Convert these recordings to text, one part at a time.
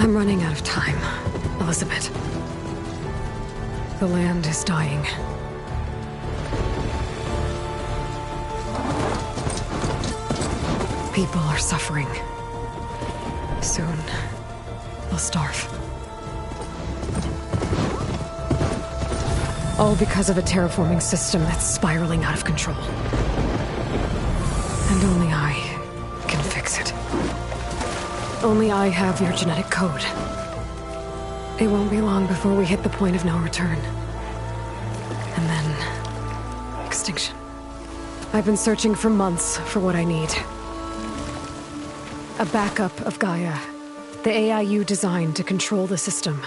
I'm running out of time, Elizabeth. The land is dying. People are suffering. Soon, they'll starve. All because of a terraforming system that's spiraling out of control. And only I can fix it. Only I have your genetic code. It won't be long before we hit the point of no return. And then... extinction. I've been searching for months for what I need. A backup of Gaia. The AI you designed to control the system.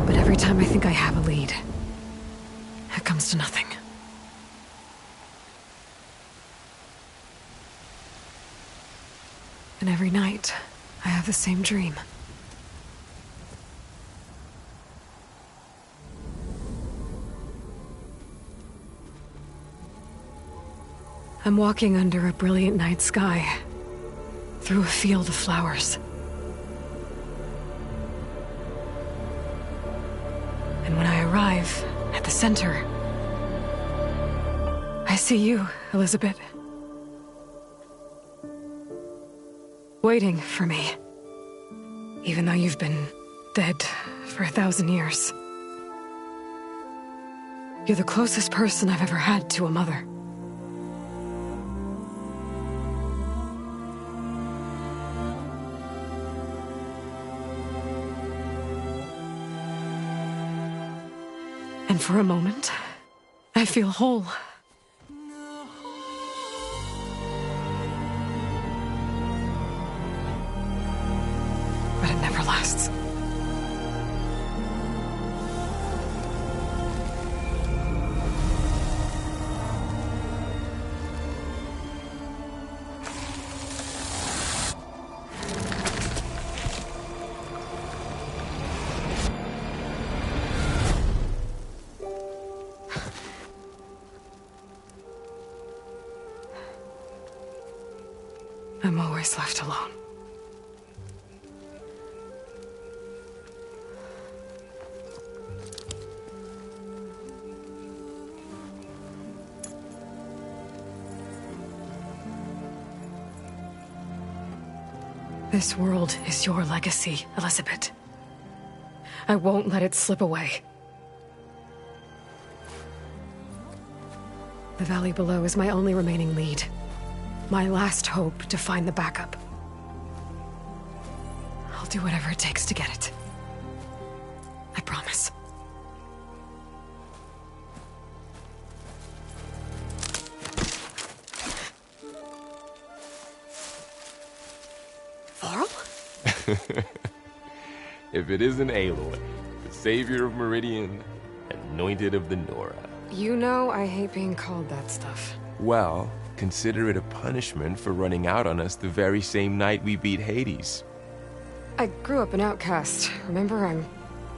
But every time I think I have a lead, it comes to nothing. And every night, I have the same dream. I'm walking under a brilliant night sky, through a field of flowers. And when I arrive at the center, I see you, Elizabeth. Waiting for me. Even though you've been dead for 1,000 years. You're the closest person I've ever had to a mother. And for a moment, I feel whole. But it never lasts. I'm always left alone. This world is your legacy, Elizabeth. I won't let it slip away. The valley below is my only remaining lead. My last hope to find the backup. I'll do whatever it takes to get it. I promise. Varl? If it isn't Aloy, the savior of Meridian, anointed of the Nora. You know I hate being called that stuff. Well, consider it a punishment for running out on us the very same night we beat Hades. I grew up an outcast. Remember, I'm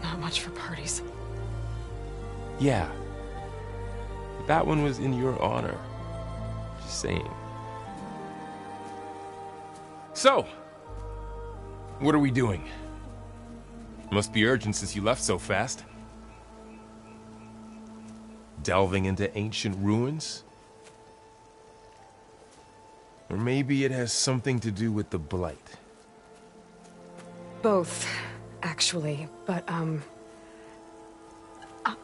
not much for parties. Yeah. That one was in your honor. Just saying. So, what are we doing? Must be urgent since you left so fast. Delving into ancient ruins? Or maybe it has something to do with the Blight. Both, actually, but,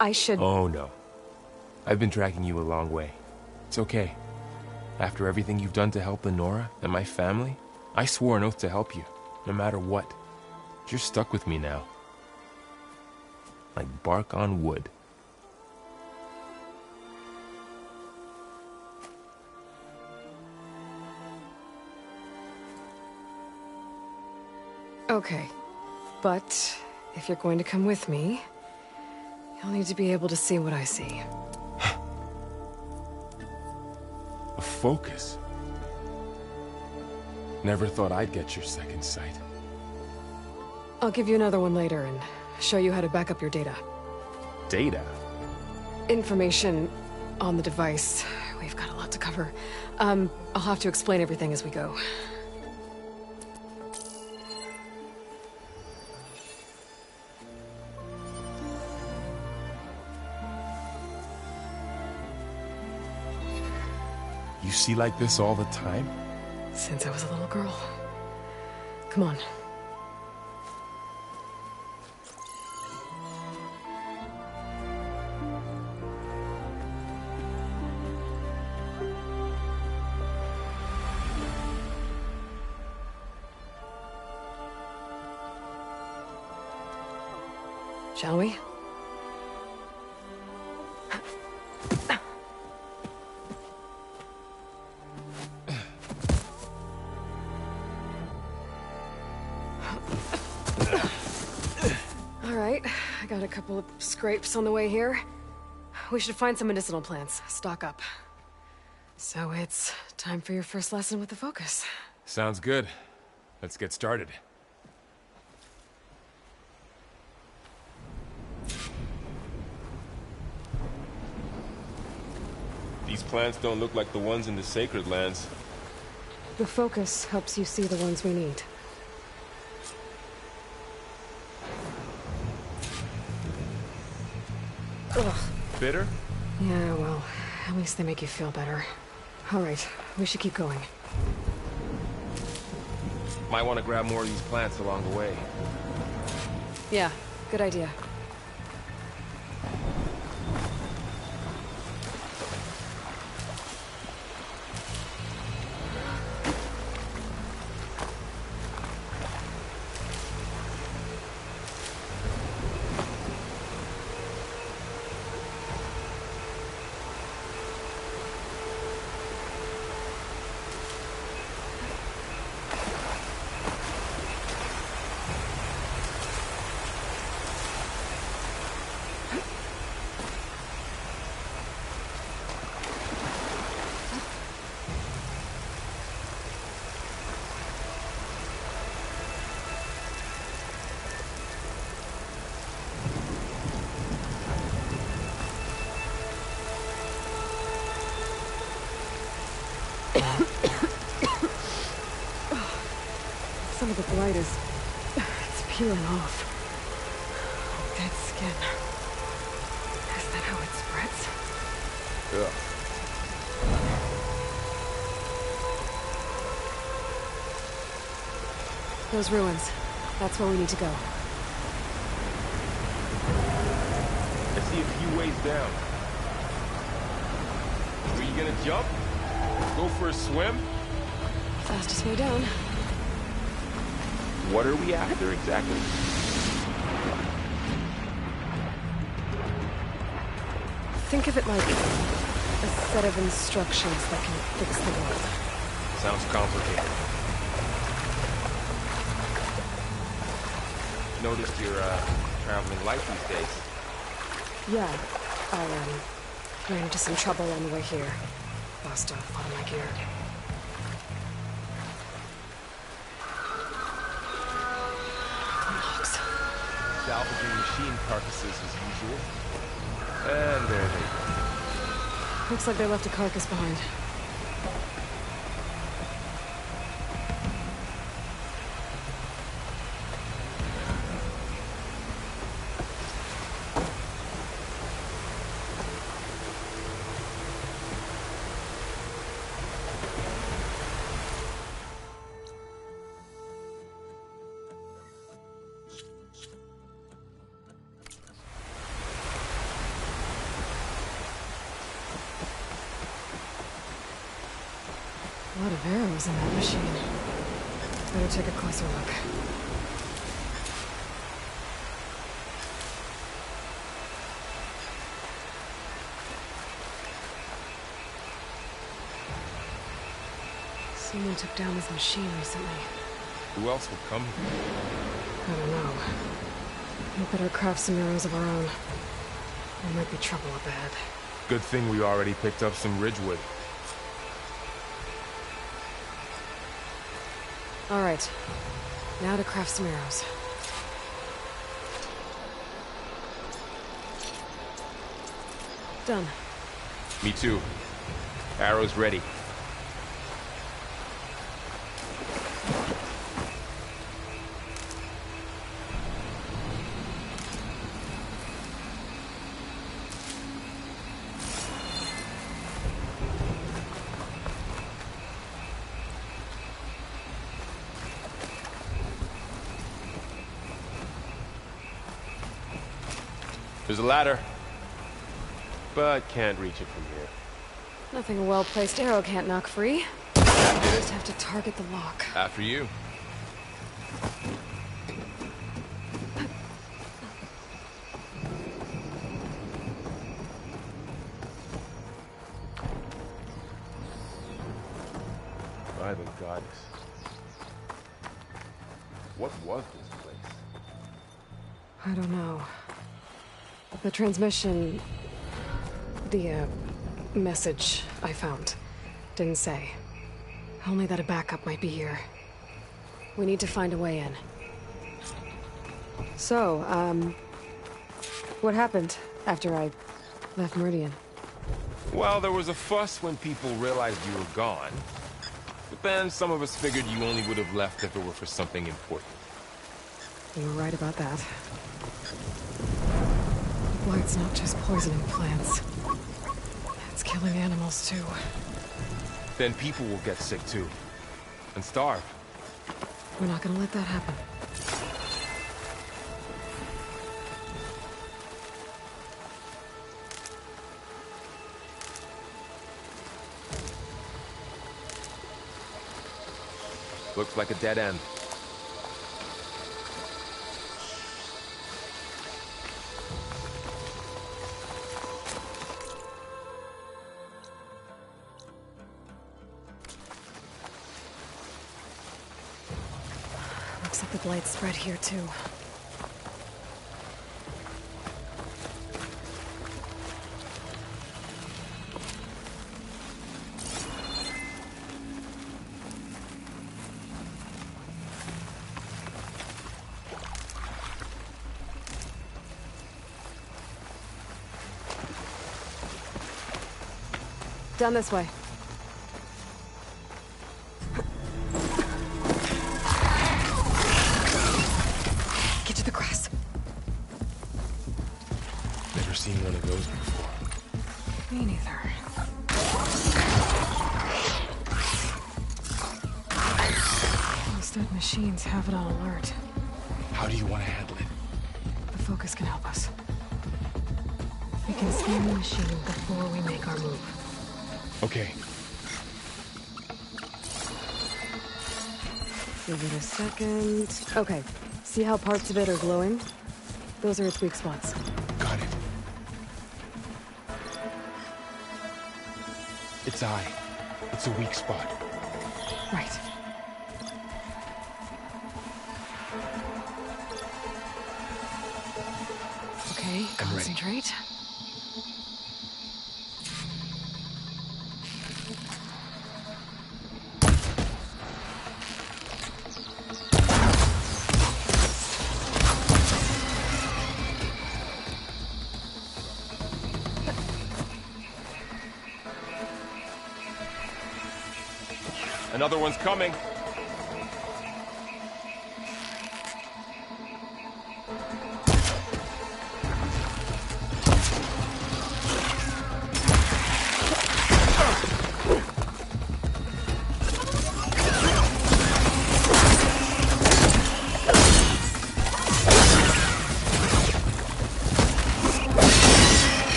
I should... Oh, no. I've been tracking you a long way. It's okay. After everything you've done to help the Nora and my family, I swore an oath to help you, no matter what. You're stuck with me now. Like bark on wood. Okay, but if you're going to come with me, you'll need to be able to see what I see. A focus? Never thought I'd get your second sight. I'll give you another one later and show you how to back up your data. Data? Information on the device. We've got a lot to cover. I'll have to explain everything as we go. You see like this all the time? Since I was a little girl. Come on. Shall we? All right, I got a couple of scrapes on the way here. We should find some medicinal plants, stock up. So it's time for your first lesson with the Focus. Sounds good. Let's get started. These plants don't look like the ones in the Sacred Lands. The Focus helps you see the ones we need. Ugh. Bitter? Yeah, well, at least they make you feel better. All right, we should keep going. Might want to grab more of these plants along the way. Yeah, good idea. Some of the blight is... it's peeling off. Dead skin. Is that how it spreads? Ugh. Those ruins. That's where we need to go. I see a few ways down. Are you gonna jump? Go for a swim? Fastest way down. What are we after exactly? Think of it like a set of instructions that can fix the world. Sounds complicated. Noticed you're traveling light these days. Yeah, I ran into some trouble on the way here. Lost a lot of my gear. Logs. Salvaging machine carcasses as usual. And there they go. Looks like they left a carcass behind. A lot of arrows in that machine. Better take a closer look. Someone took down this machine recently. Who else would come here? I don't know. We better craft some arrows of our own. There might be trouble up ahead. Good thing we already picked up some ridgewood. All right. Now to craft some arrows. Done. Me too. Arrows ready. There's a ladder, but can't reach it from here. Nothing a well-placed arrow can't knock free. You just have to target the lock. After you. By the goddess. What was this place? I don't know. The transmission... The, message I found didn't say. Only that a backup might be here. We need to find a way in. So, what happened after I left Meridian? Well, there was a fuss when people realized you were gone. But then some of us figured you only would have left if it were for something important. You were right about that. Blight's not just poisoning plants. It's killing animals, too. Then people will get sick, too. And starve. We're not gonna let that happen. Looks like a dead end. Looks like the blight spread here, too. Down this way. Get to the grass. Never seen one of those before. Me neither. Those dead machines have it on alert. How do you want to handle it? The focus can help us. We can scan the machine before we make our move. Okay. Give it a second. Okay. See how parts of it are glowing? Those are its weak spots. Got it. Its eye. It's a weak spot. Right. Okay, concentrate. Another one's coming.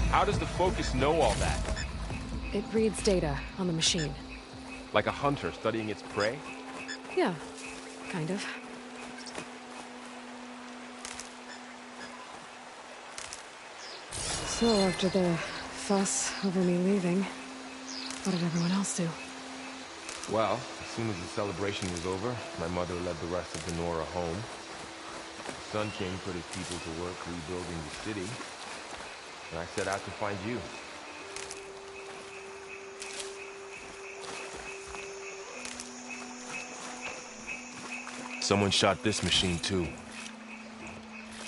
How does the focus know all that? It reads data on the machine. Like a hunter studying its prey? Yeah, kind of. So, after the fuss over me leaving, what did everyone else do? Well, as soon as the celebration was over, my mother led the rest of the Nora home. The Sun King put his people to work rebuilding the city, and I set out to find you. Someone shot this machine too.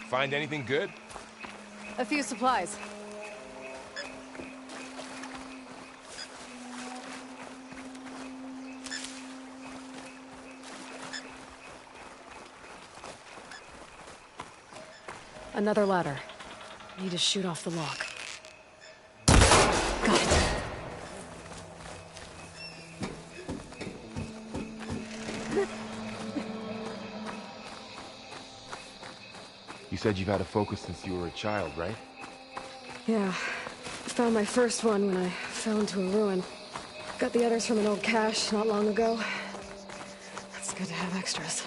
Find anything good? A few supplies. Another ladder. Need to shoot off the lock. Got it. You said you've had a focus since you were a child, right? Yeah. Found my first one when I fell into a ruin. Got the others from an old cache not long ago. It's good to have extras.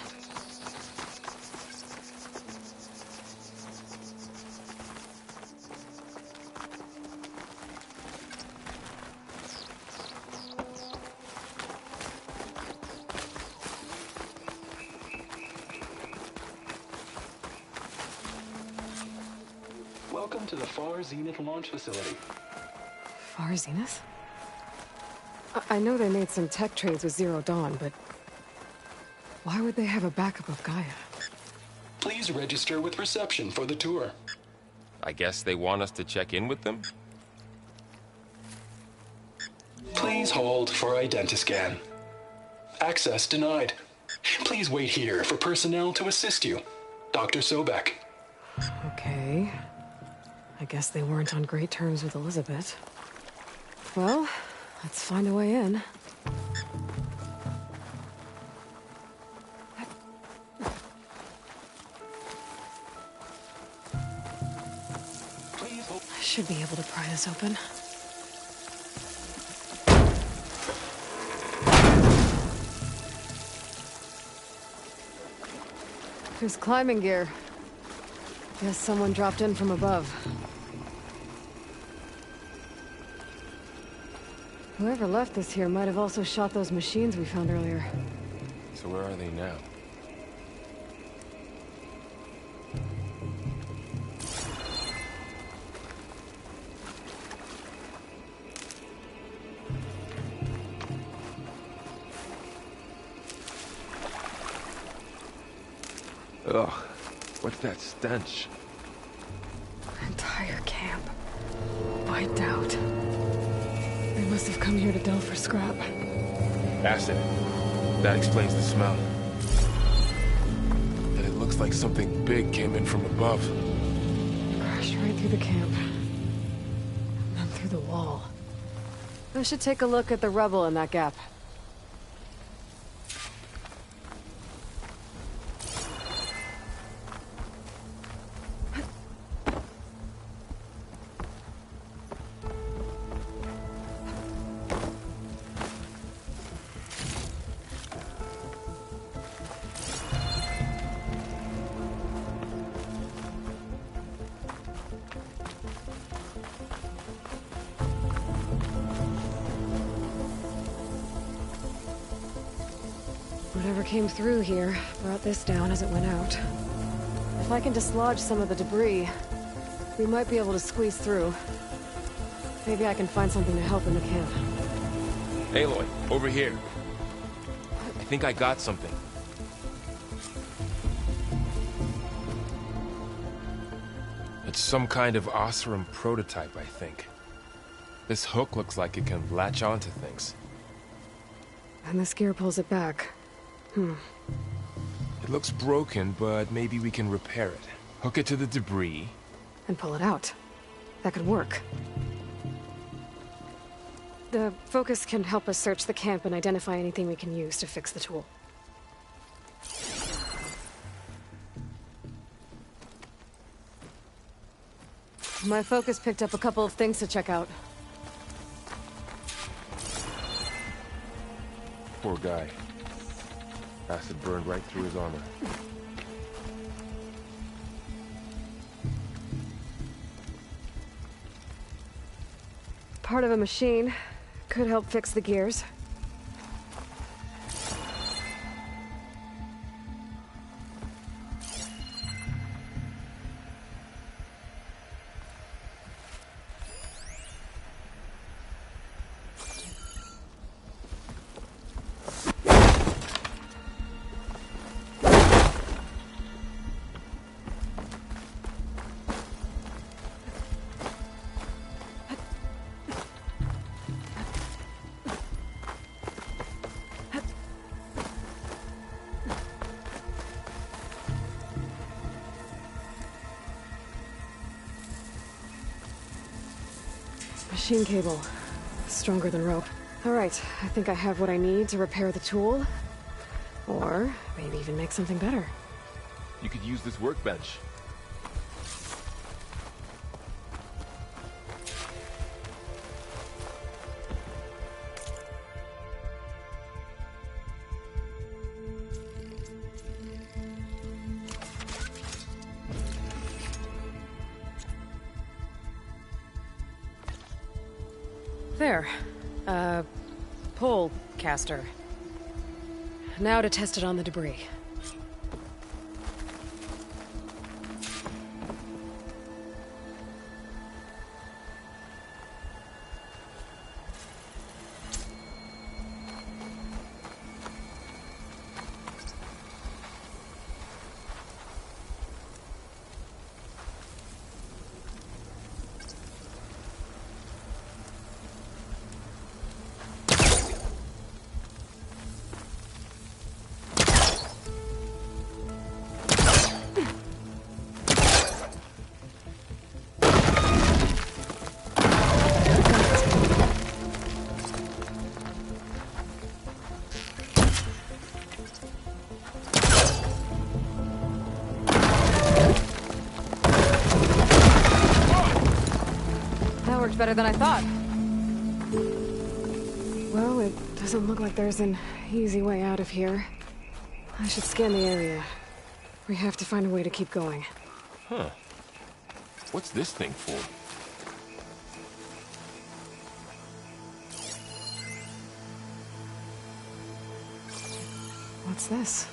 Welcome to the Far Zenith launch facility. Far Zenith? I know they made some tech trades with Zero Dawn, but why would they have a backup of Gaia? Please register with reception for the tour. I guess they want us to check in with them? Please hold for identiscan. Access denied. Please wait here for personnel to assist you. Dr. Sobek. Okay. I guess they weren't on great terms with Elizabeth. Well, let's find a way in. Please hold. I should be able to pry this open. There's climbing gear. Guess someone dropped in from above. Whoever left this here might have also shot those machines we found earlier. So where are they now? Ugh, what's that stench? Entire camp. Wiped out. They must have come here to delve for scrap. Acid. That explains the smell. And it looks like something big came in from above. Crashed right through the camp. And then through the wall. I should take a look at the rubble in that gap. Whatever came through here brought this down as it went out. If I can dislodge some of the debris, we might be able to squeeze through. Maybe I can find something to help in the camp. Aloy, over here. I think I got something. It's some kind of Osram prototype, I think. This hook looks like it can latch onto things. And this gear pulls it back. It looks broken, but maybe we can repair it. Hook it to the debris. And pull it out. That could work. The focus can help us search the camp and identify anything we can use to fix the tool. My focus picked up a couple of things to check out. Poor guy. Acid burned right through his armor. Part of a machine. Could help fix the gears. Machine cable. Stronger than rope. Alright, I think I have what I need to repair the tool. Or maybe even make something better. You could use this workbench. There. Pole caster. Now to test it on the debris. Better than I thought. Well, it doesn't look like there's an easy way out of here. I should scan the area. We have to find a way to keep going. Huh. What's this thing for? What's this?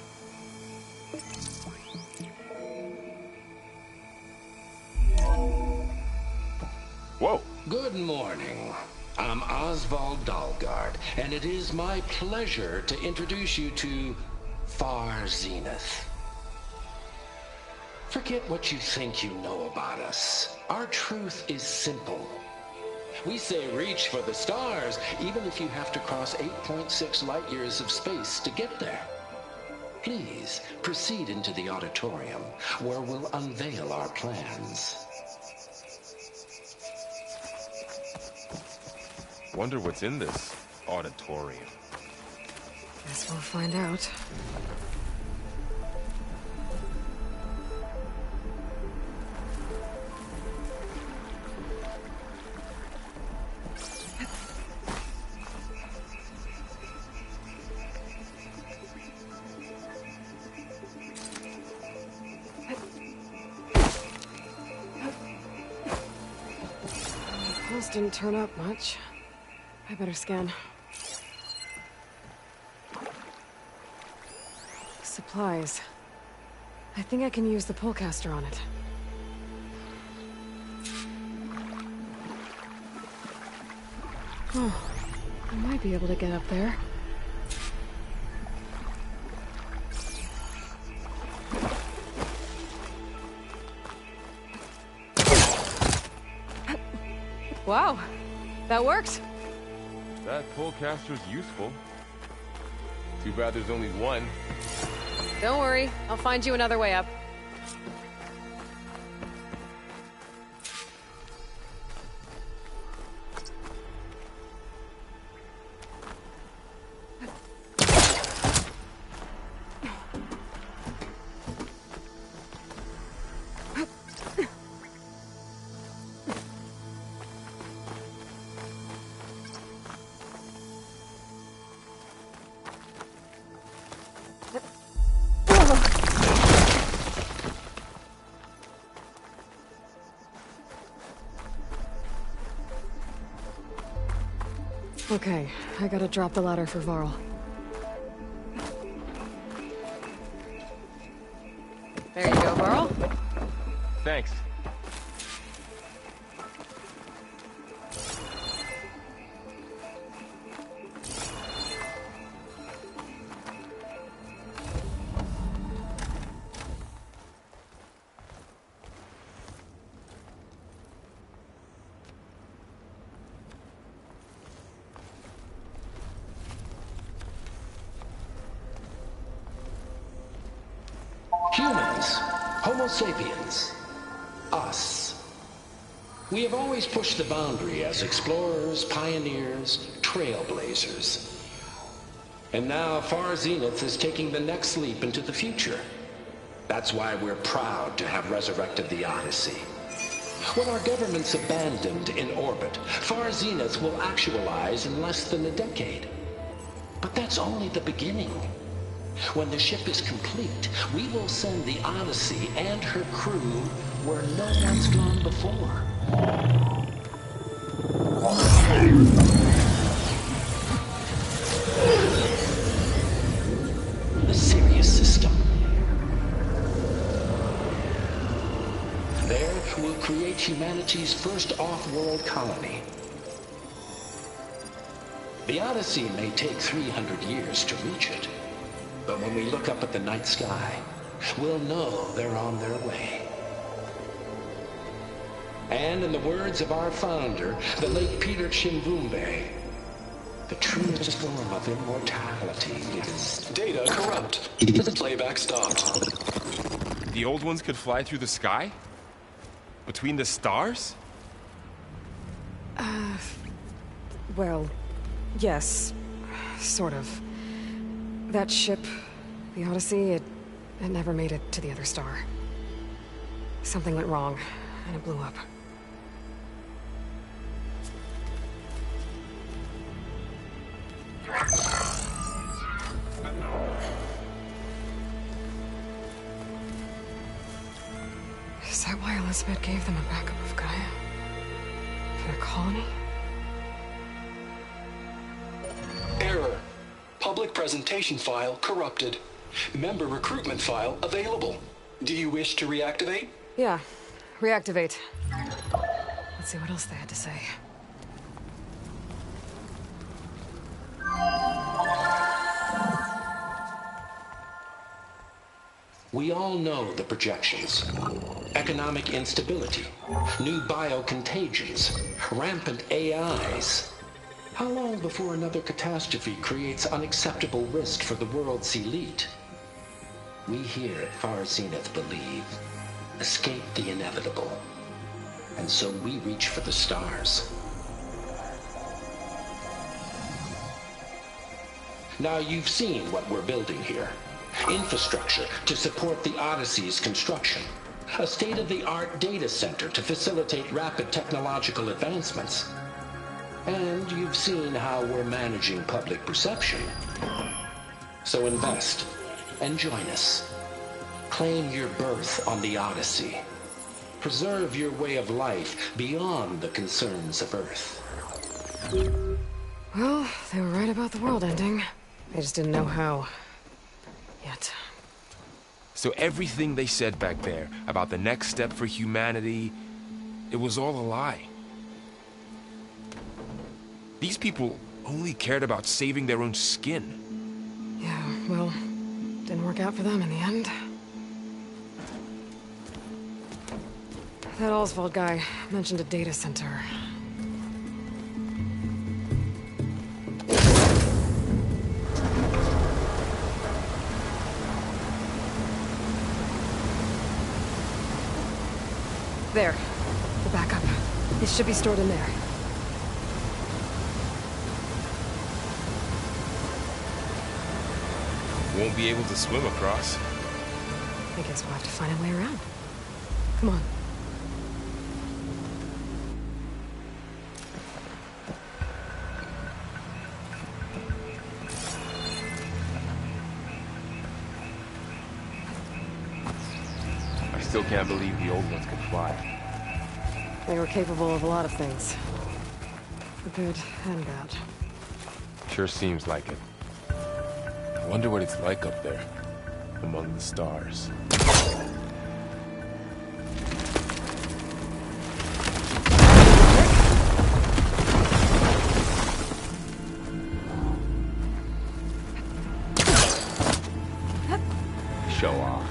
Whoa! Good morning. I'm Oswald Dalgard, and it is my pleasure to introduce you to Far Zenith. Forget what you think you know about us. Our truth is simple. We say reach for the stars, even if you have to cross 8.6 light years of space to get there. Please proceed into the auditorium, where we'll unveil our plans. Wonder what's in this auditorium. Guess we'll find out. The pulse didn't turn up much. I better scan. Supplies. I think I can use the polecaster on it. Oh, I might be able to get up there. Wow, that worked. That polecaster's useful. Too bad there's only one. Don't worry, I'll find you another way up. Okay, I gotta drop the ladder for Varl. There you go, Varl. Thanks. Humans, Homo sapiens, us. We have always pushed the boundary as explorers, pioneers, trailblazers. And now Far Zenith is taking the next leap into the future. That's why we're proud to have resurrected the Odyssey. When our government's abandoned in orbit, Far Zenith will actualize in less than a decade. But that's only the beginning. When the ship is complete, we will send the Odyssey and her crew where no one's gone before. will create humanity's first off-world colony. The Odyssey may take 300 years to reach it, but when we look up at the night sky, we'll know they're on their way. And in the words of our founder, the late Peter Chimvumbe, the truest form of immortality is... Data corrupt. Playback stopped. The old ones could fly through the sky? Between the stars? Well, yes. Sort of. That ship, the Odyssey, it never made it to the other star. Something went wrong, and it blew up. Is that why Elizabeth gave them a backup of Gaia? For their colony? Error. Public presentation file corrupted. Member recruitment file available. Do you wish to reactivate? Yeah. Reactivate. Let's see what else they had to say. We all know the projections. Economic instability, new biocontagions, rampant AIs. How long before another catastrophe creates unacceptable risk for the world's elite? We here at Far Zenith believe, escape the inevitable. And so we reach for the stars. Now you've seen what we're building here. Infrastructure to support the Odyssey's construction. A state-of-the-art data center to facilitate rapid technological advancements. And you've seen how we're managing public perception. So invest and join us. Claim your berth on the Odyssey. Preserve your way of life beyond the concerns of Earth. Well, they were right about the world ending. They just didn't know how. Yet. So everything they said back there about the next step for humanity, it was all a lie. These people only cared about saving their own skin. Yeah, well, didn't work out for them in the end. That Oswald guy mentioned a data center. There. The backup. It should be stored in there. Won't be able to swim across. I guess we'll have to find a way around. Come on. I still can't believe the old ones could fly. They were capable of a lot of things. The good and bad. Sure seems like it. I wonder what it's like up there, among the stars. Show off.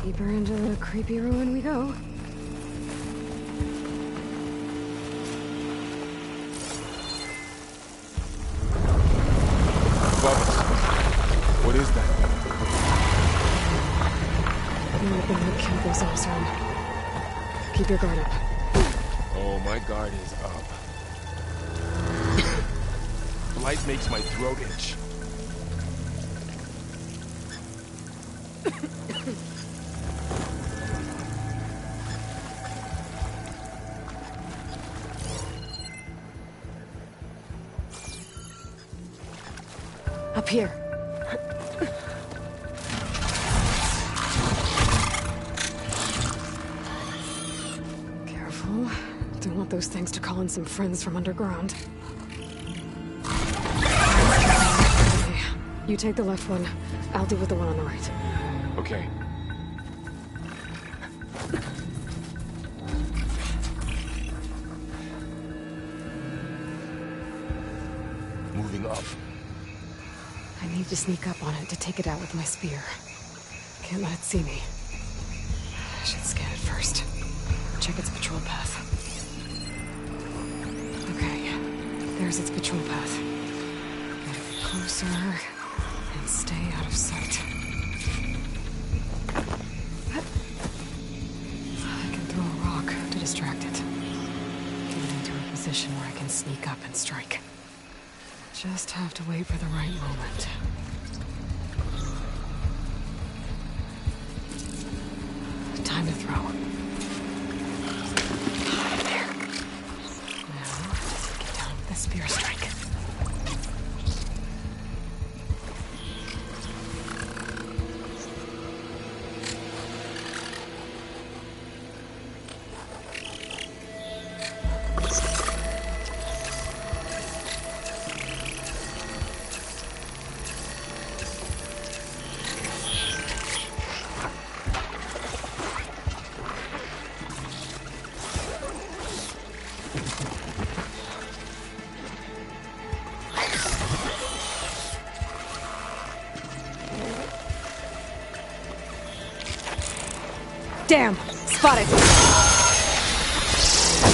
Deeper into the creepy ruin we go. Above us. What is that? Might have been what killed those Osram. Keep your guard up. Oh, my guard is up. Light makes my throat itch. Up here. out those things to call in some friends from underground. Okay, you take the left one. I'll deal with the one on the right. Okay. Moving up. I need to sneak up on it to take it out with my spear. Can't let it see me. I should scan it first. Check its patrol path. Okay, there's its patrol path. Get closer and stay out of sight. I can throw a rock to distract it. Get it into a position where I can sneak up and strike. Just have to wait for the right moment. Time to throw. There. Now, get down with the spear strike. Damn! Spotted!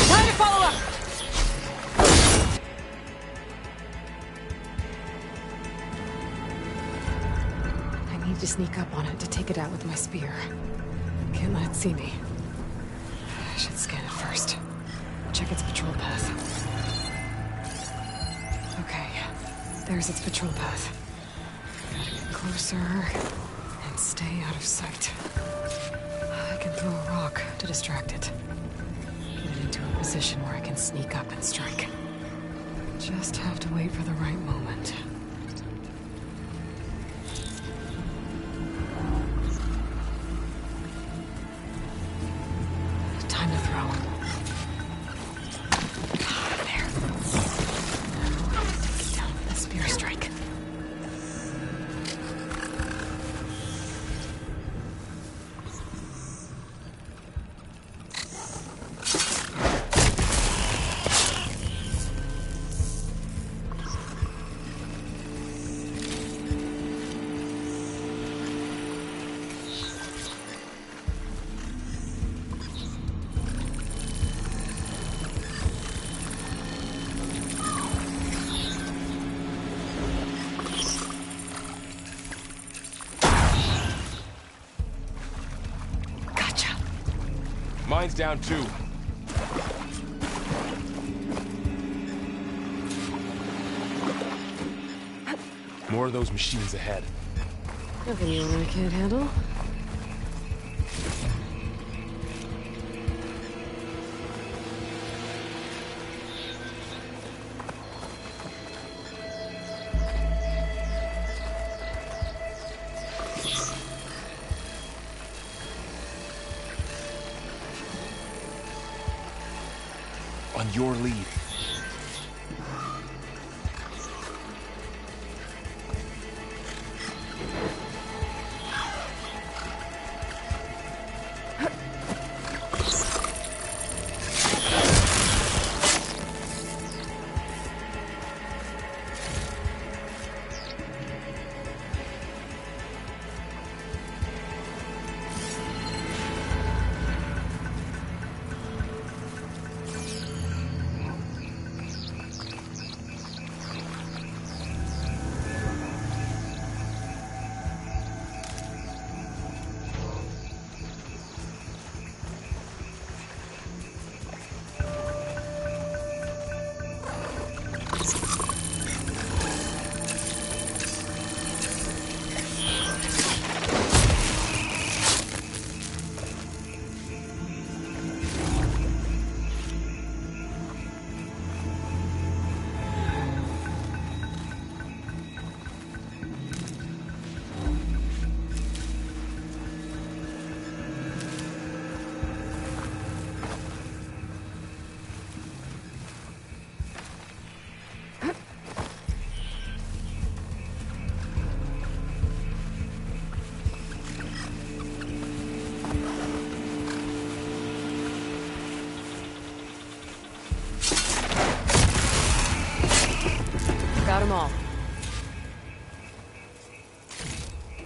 Time to follow up! I need to sneak up on it to take it out with my spear. Can't let it see me. I should scan it first. Check its patrol path. Okay, there's its patrol path. Gotta get closer and stay out of sight. I can throw a rock to distract it. Get it into a position where I can sneak up and strike. Just have to wait for the right moment. Time to throw. There. Now, get down with the spear strike. Mine's down too. More of those machines ahead. Nothing you and I can't handle. On your lead.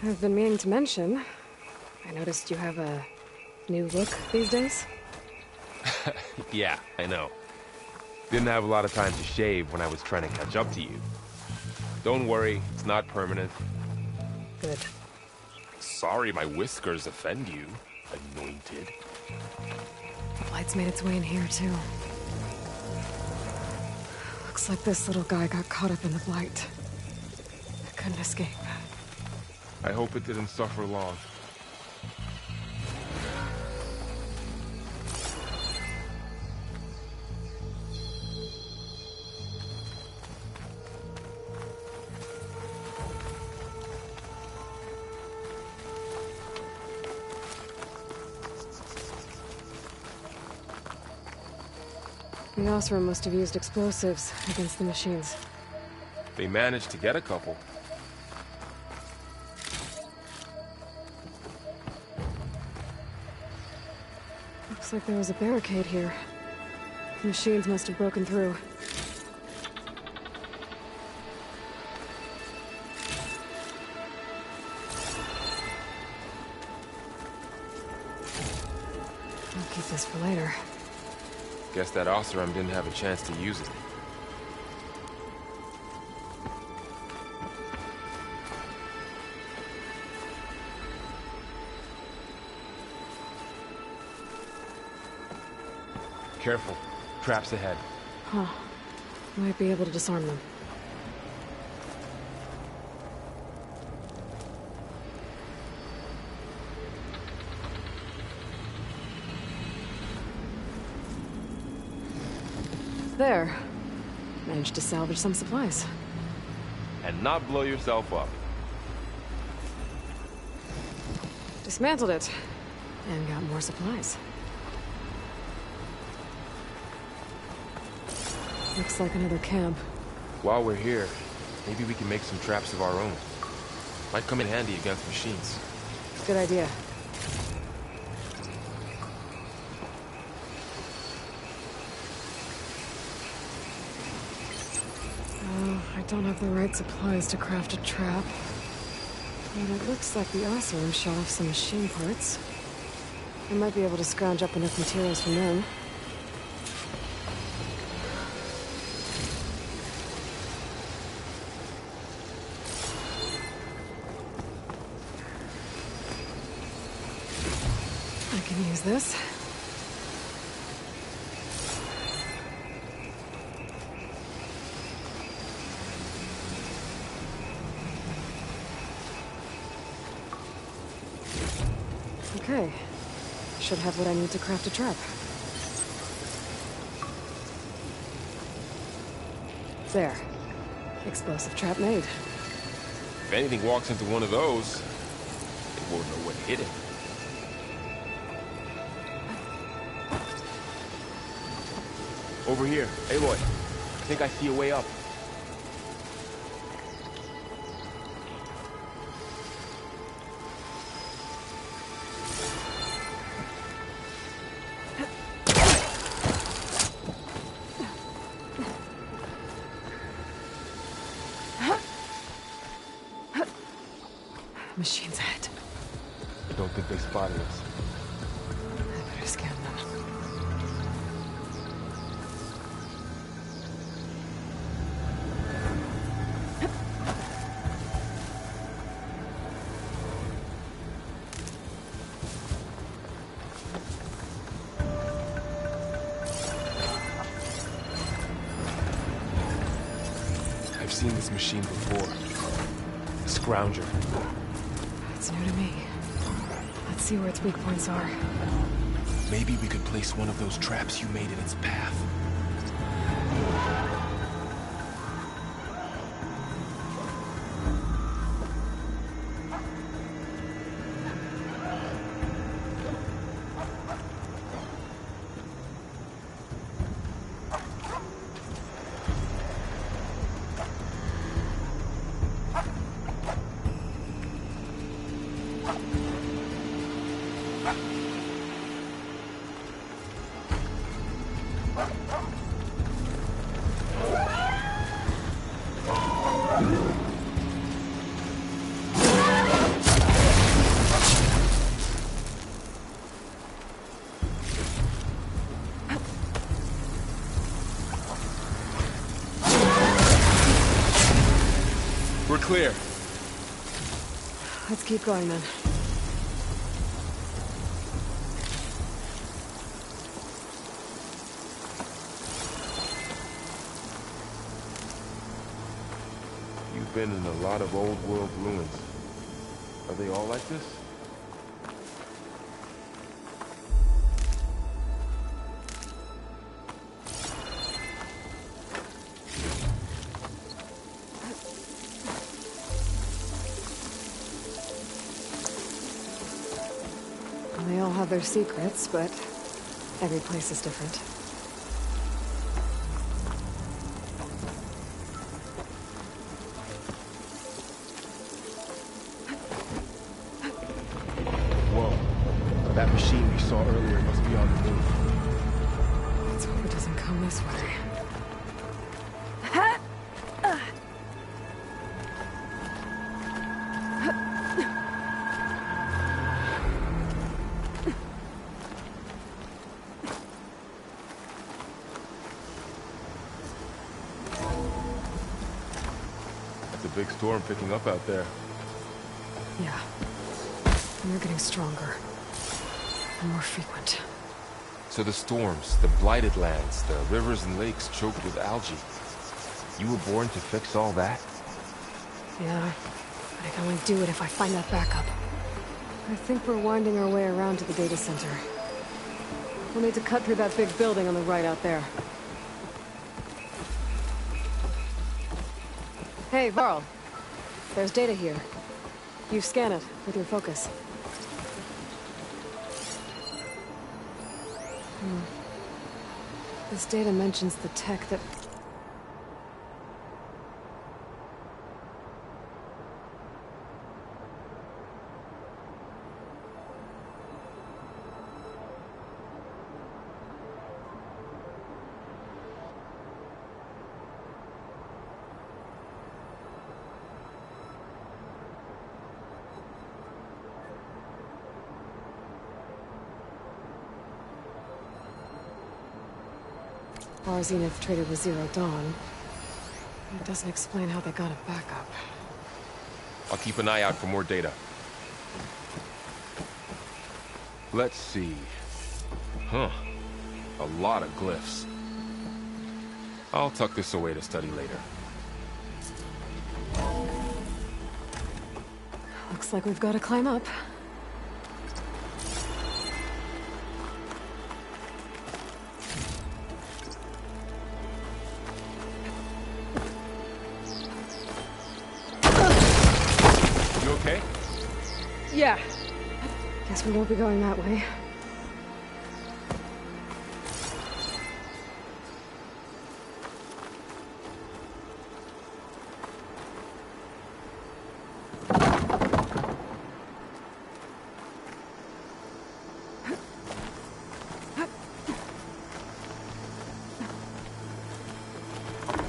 I've been meaning to mention, I noticed you have a new look these days. Yeah, I know. Didn't have a lot of time to shave when I was trying to catch up to you. Don't worry, it's not permanent. Good. Sorry my whiskers offend you, anointed. The light's made its way in here, too. Looks like this little guy got caught up in the blight. I couldn't escape. I hope it didn't suffer long. The Osram must have used explosives against the machines. They managed to get a couple. Looks like there was a barricade here. The machines must have broken through. I'll keep this for later. Guess that Osram didn't have a chance to use it. Careful. Traps ahead. Huh. Might be able to disarm them. There. Managed to salvage some supplies. And not blow yourself up. Dismantled it. And got more supplies. Looks like another camp. While we're here, maybe we can make some traps of our own. Might come in handy against machines. Good idea. I don't have the right supplies to craft a trap. But it looks like the Osram shot off some machine parts. I might be able to scrounge up enough materials from them. I can use this. Okay. Should have what I need to craft a trap. There. Explosive trap made. If anything walks into one of those, they won't know what hit it. Over here. Aloy, I think I see a way up. Machines ahead. I don't think they spotted us. I better scan them. I've seen this machine before. A scrounger. It's new to me. Let's see where its weak points are. Maybe we could place one of those traps you made in its path. clear. Let's keep going then. You've been in a lot of old world ruins. Are they all like this? They all have their secrets, but every place is different. Whoa. That machine we saw earlier must be on the move. Let's hope it doesn't come this way. Big storm picking up out there. Yeah. And they're getting stronger. And more frequent. So the storms, the blighted lands, the rivers and lakes choked with algae. You were born to fix all that? Yeah. But I can only do it if I find that backup. I think we're winding our way around to the data center. We'll need to cut through that big building on the right out there. Hey, Varl. There's data here. You scan it with your focus. This data mentions the tech that... Our Zenith traded with Zero Dawn. It doesn't explain how they got a backup. I'll keep an eye out for more data. Let's see. Huh. A lot of glyphs. I'll tuck this away to study later. Looks like we've got to climb up. Yeah. Guess we won't be going that way.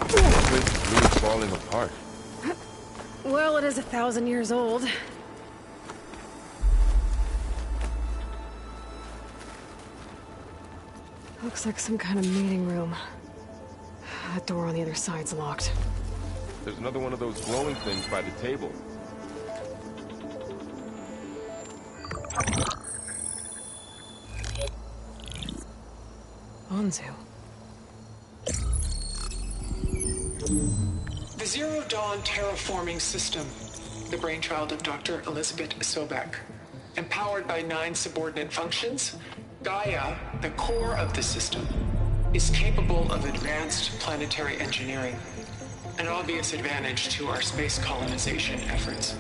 This is really falling apart. Well, it is 1,000 years old. Looks like some kind of meeting room. That door on the other side's locked. There's another one of those glowing things by the table. Anzu. The Zero Dawn terraforming system, the brainchild of Dr. Elizabeth Sobek, empowered by 9 subordinate functions, Gaia, the core of the system, is capable of advanced planetary engineering, an obvious advantage to our space colonization efforts.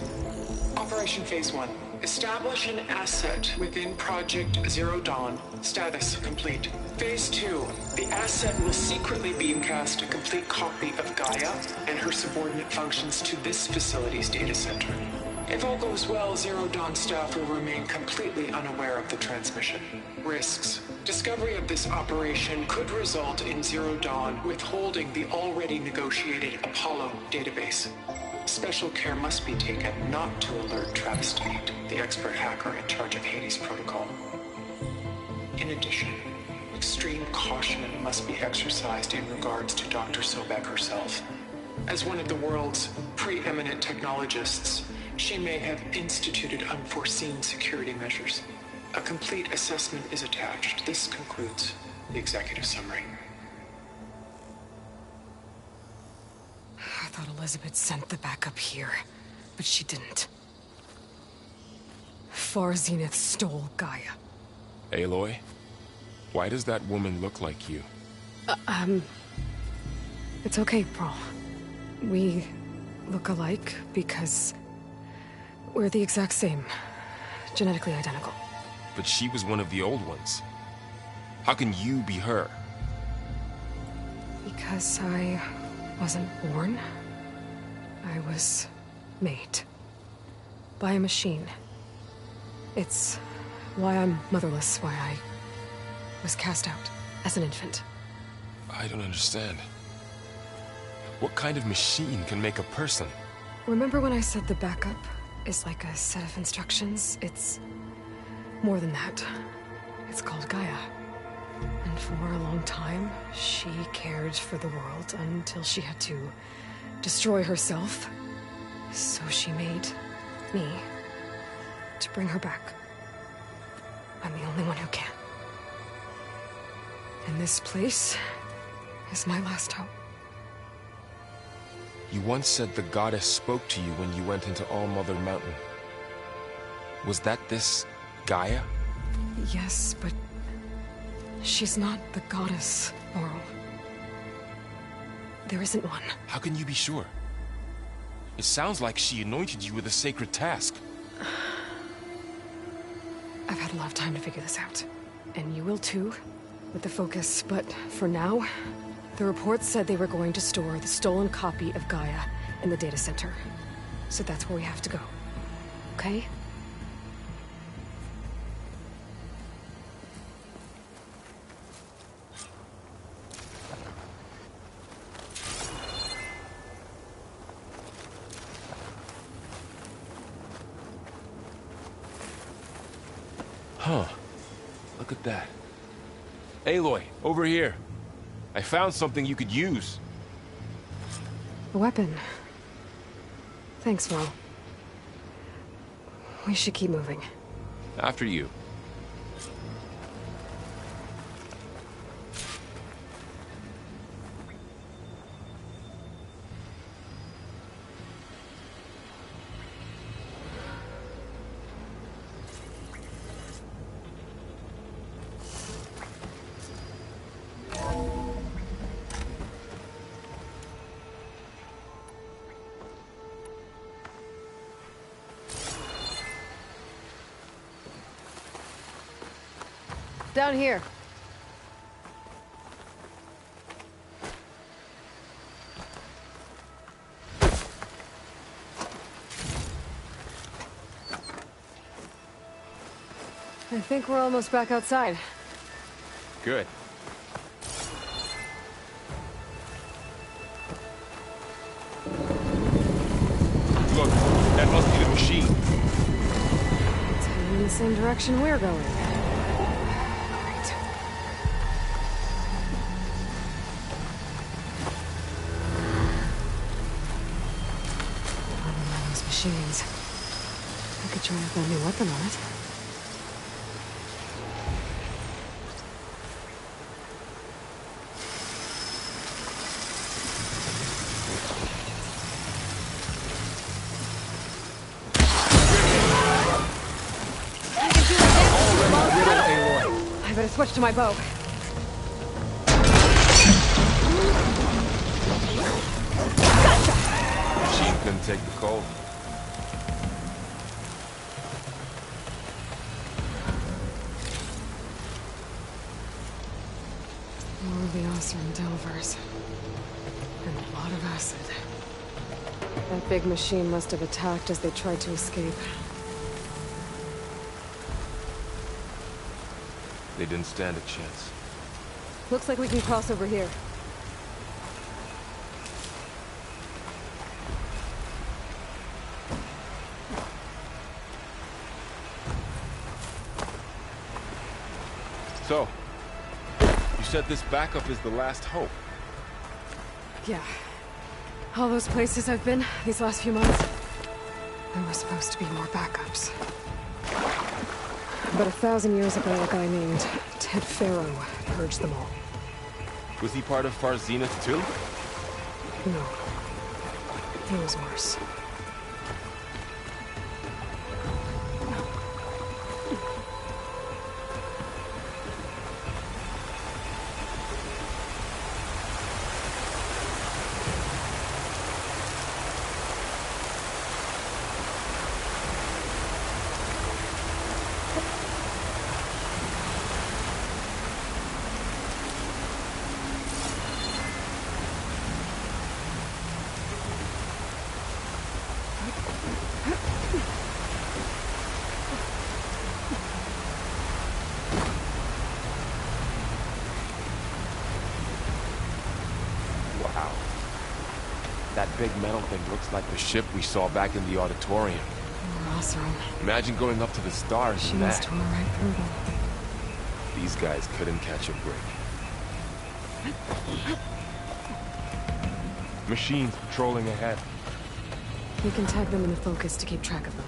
Operation Phase 1. Establish an asset within Project Zero Dawn. Status complete. Phase 2. The asset will secretly beamcast a complete copy of Gaia and her subordinate functions to this facility's data center. If all goes well, Zero Dawn staff will remain completely unaware of the transmission. Risks. Discovery of this operation could result in Zero Dawn withholding the already negotiated Apollo database. Special care must be taken not to alert Travis Tate, the expert hacker in charge of Hades Protocol. In addition, extreme caution must be exercised in regards to Dr. Sobek herself. As one of the world's preeminent technologists, she may have instituted unforeseen security measures. A complete assessment is attached. This concludes the executive summary. I thought Elizabeth sent the backup here, but she didn't. Far Zenith stole Gaia. Aloy, why does that woman look like you? It's okay, Pearl. We look alike because we're the exact same. Genetically identical. But she was one of the old ones. How can you be her? Because I wasn't born. I was made. By a machine. It's why I'm motherless, why I was cast out as an infant. I don't understand. What kind of machine can make a person? Remember when I said the backup is like a set of instructions? It's more than that. It's called Gaia. And for a long time, she cared for the world until she had to destroy herself. So she made me to bring her back. I'm the only one who can. And this place is my last hope. You once said the goddess spoke to you when you went into All-Mother Mountain. Was that this Gaia? Yes, but she's not the goddess, Laurel. There isn't one. How can you be sure? It sounds like she anointed you with a sacred task. I've had a lot of time to figure this out. And you will too, with the focus. But for now, the report said they were going to store the stolen copy of Gaia in the data center. So that's where we have to go. Okay? Huh. Look at that. Aloy, over here. I found something you could use. A weapon. Thanks, Will. We should keep moving. After you. Down here. I think we're almost back outside. Good. Look, that must be the machine. It's heading in the same direction we're going. Great. Another one of those machines. I could try out that new weapon on it. I better switch to my bow. Machine couldn't take the cold. More of the Osram Delvers. And a lot of acid. That big machine must have attacked as they tried to escape. They didn't stand a chance. Looks like we can cross over here. So, you said this backup is the last hope. Yeah. All those places I've been these last few months, there were supposed to be more backups. But 1,000 years ago, a guy named Ted Faro purged them all. Was he part of Far Zenith too? No. He was worse. Wow. That big metal thing looks like the ship we saw back in the auditorium. Awesome. Imagine going up to the stars She in must that. tore right through them. These guys couldn't catch a break. Machines patrolling ahead. We can tag them in the focus to keep track of them.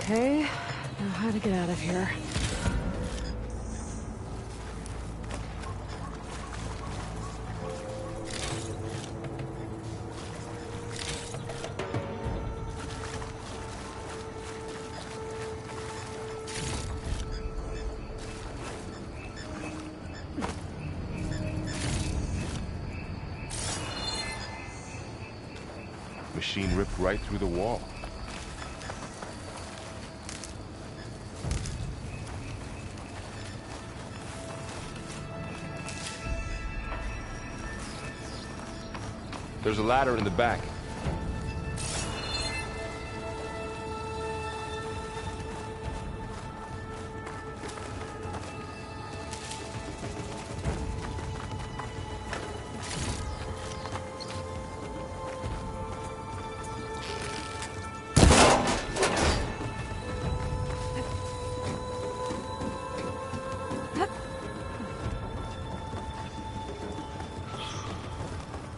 Okay, now how to get out of here. Machine ripped right through the wall. There's a ladder in the back.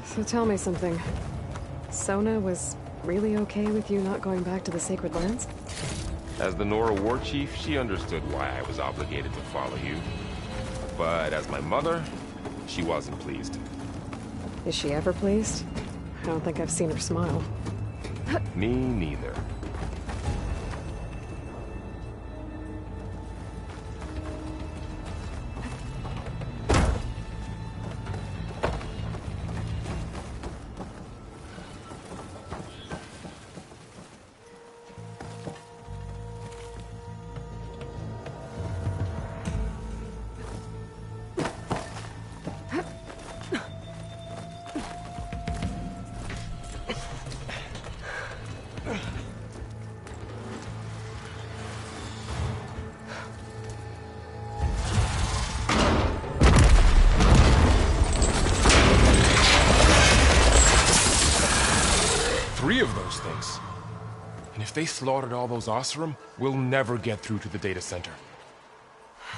So tell me something. Sona was really okay with you not going back to the Sacred Lands? As the Nora war chief, she understood why I was obligated to follow you. But as my mother, she wasn't pleased. Is she ever pleased? I don't think I've seen her smile. Me neither. 3 of those things. And if they slaughtered all those Oseram, we'll never get through to the data center.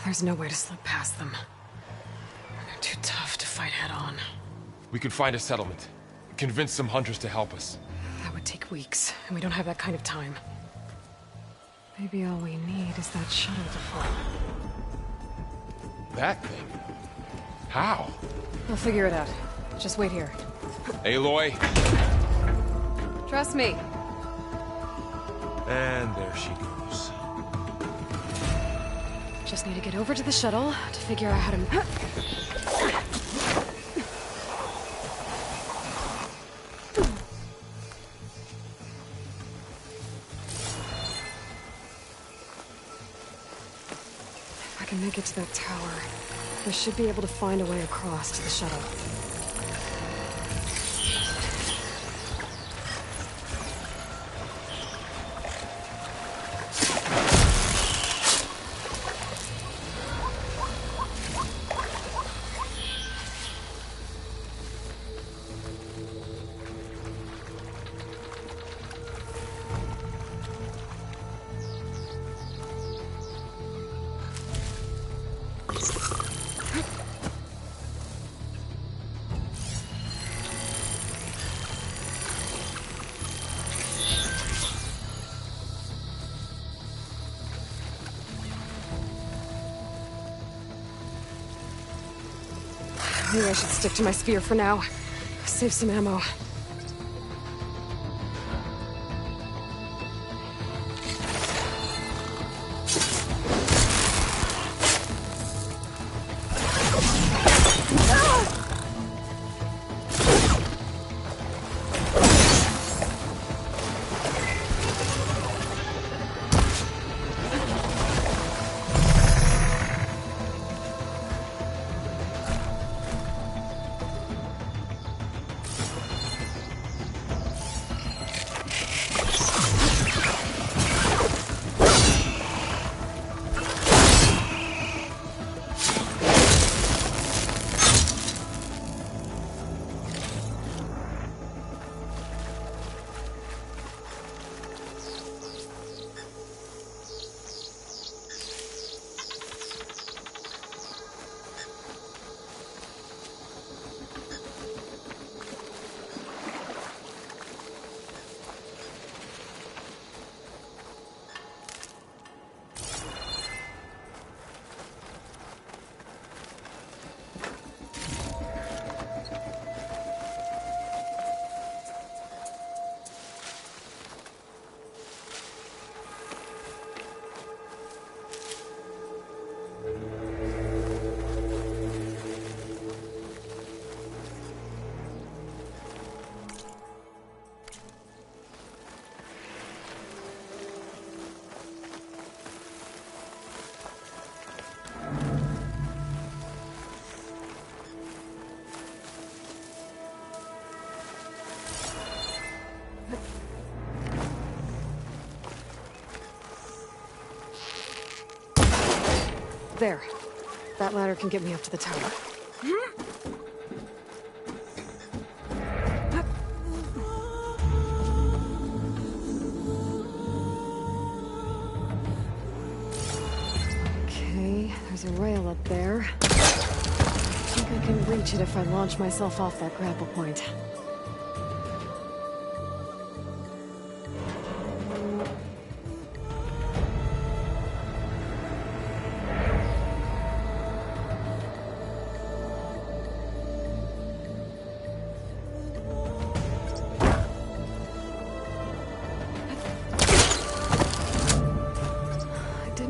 There's no way to slip past them. They're too tough to fight head-on. We could find a settlement. Convince some hunters to help us. That would take weeks, and we don't have that kind of time. Maybe all we need is that shuttle to fall. That thing? How? We'll figure it out. Just wait here. Aloy. Trust me. And there she goes. Just need to get over to the shuttle to figure out how to... If I can make it to that tower, I should be able to find a way across to the shuttle. Maybe I should stick to my spear for now. Save some ammo. There. That ladder can get me up to the tower. Okay, there's a rail up there. I think I can reach it if I launch myself off that grapple point.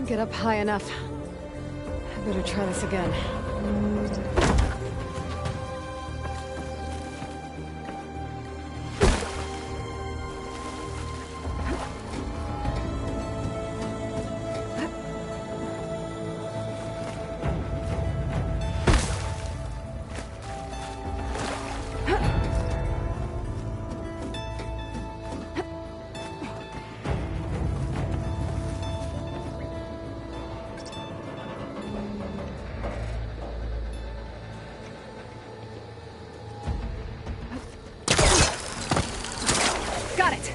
Get up high enough. I better try this again. Got it!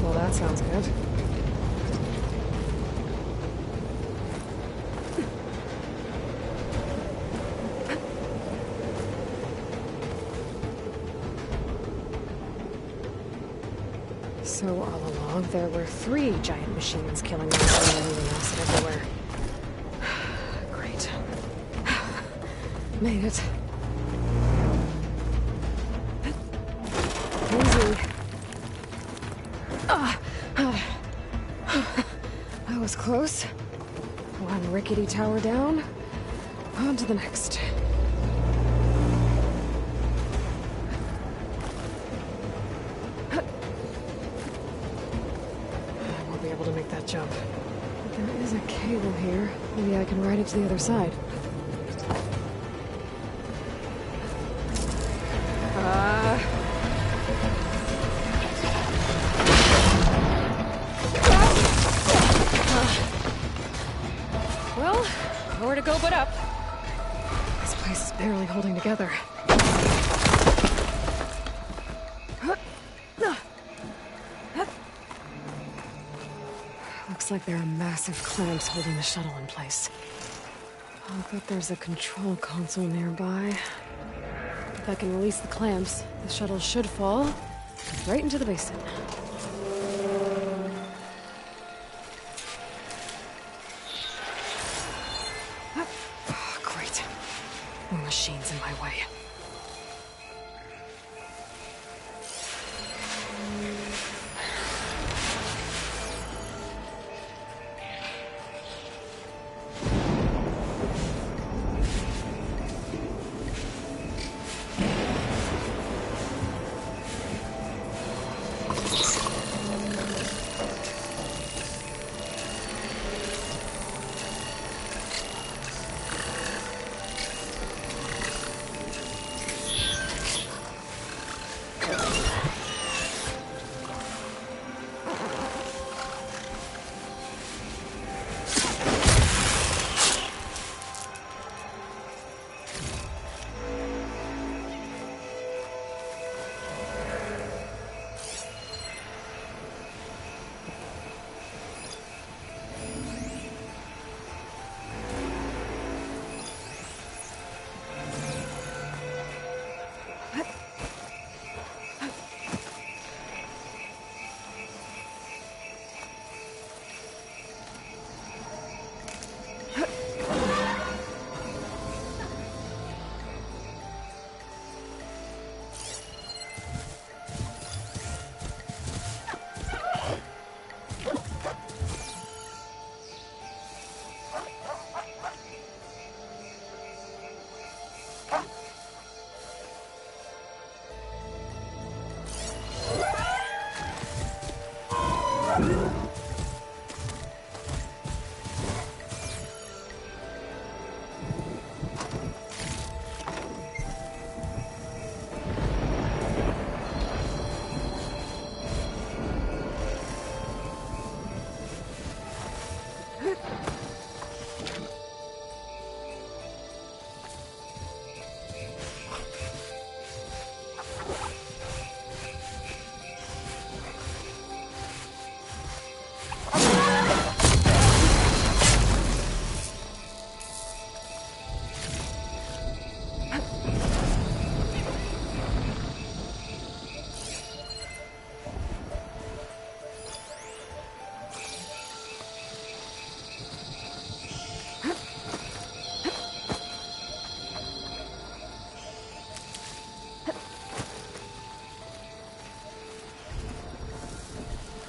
Well, that sounds good. So all along, there were 3 giant machines killing us and everything else everywhere. Great. Made it. Easy. That was close. One rickety tower down. On to the next. I won't be able to make that jump. But there is a cable here. Maybe I can ride it to the other side. Well, nowhere to go but up. This place is barely holding together. Looks like there are massive clamps holding the shuttle in place. I'll bet there's a control console nearby. If I can release the clamps, the shuttle should fall right into the basin. Oh, great. More machines in my way.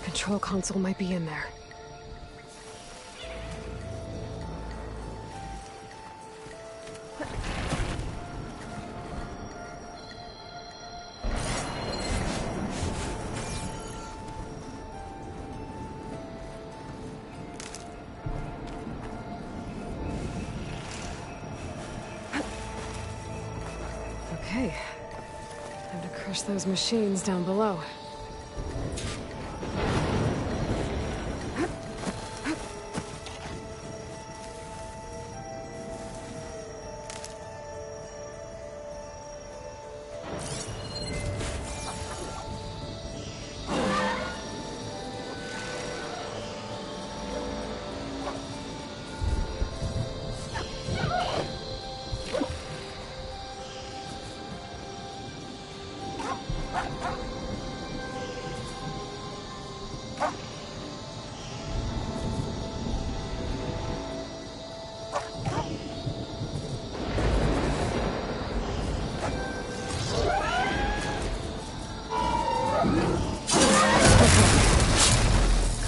Control console might be in there. Okay. Time to crush those machines down below.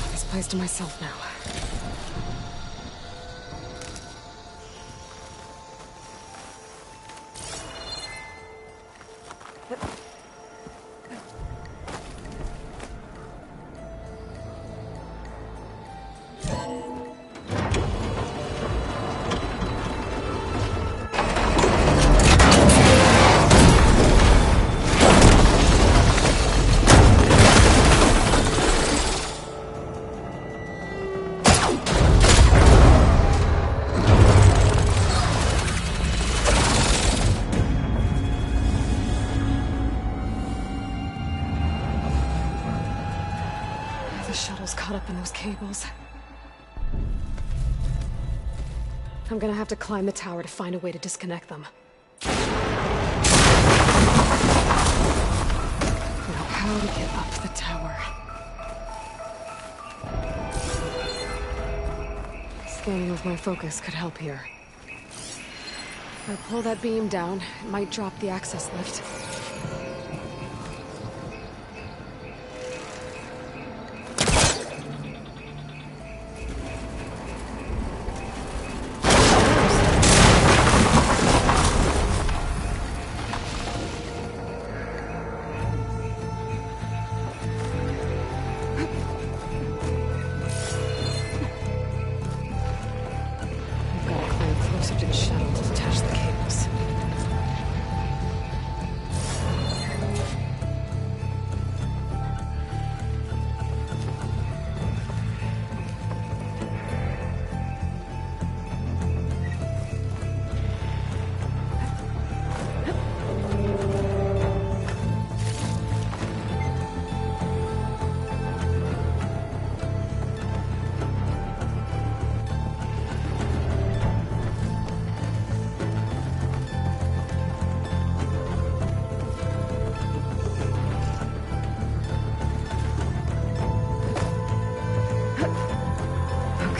Got this place to myself now. The shuttle's caught up in those cables. I'm gonna have to climb the tower to find a way to disconnect them. Now, how to get up the tower? Scanning with my focus could help here. If I pull that beam down, it might drop the access lift. To the shuttle to detach the cables.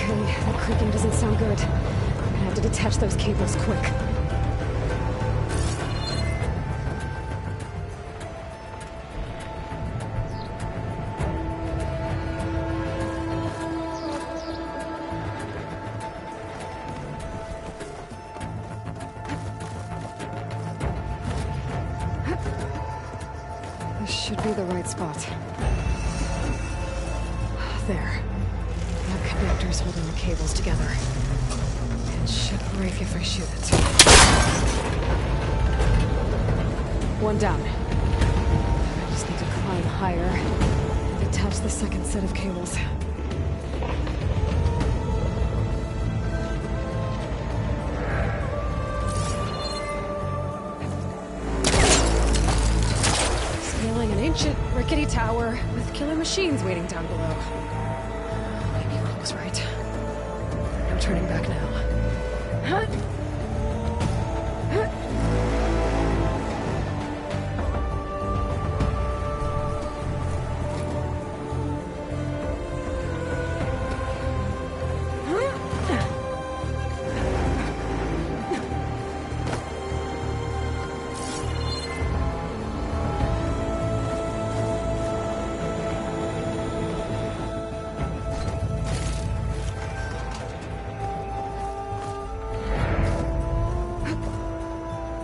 That creaking doesn't sound good. I'm gonna have to detach those cables quick. This should be the right spot. There. That connector's holding the cables together. It should break if I shoot it. One down. I just need to climb higher and attach the second set of cables. Scaling an ancient, rickety tower with killer machines waiting down below. I was right. I'm turning back now.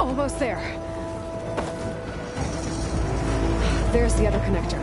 Almost there. There's the other connector.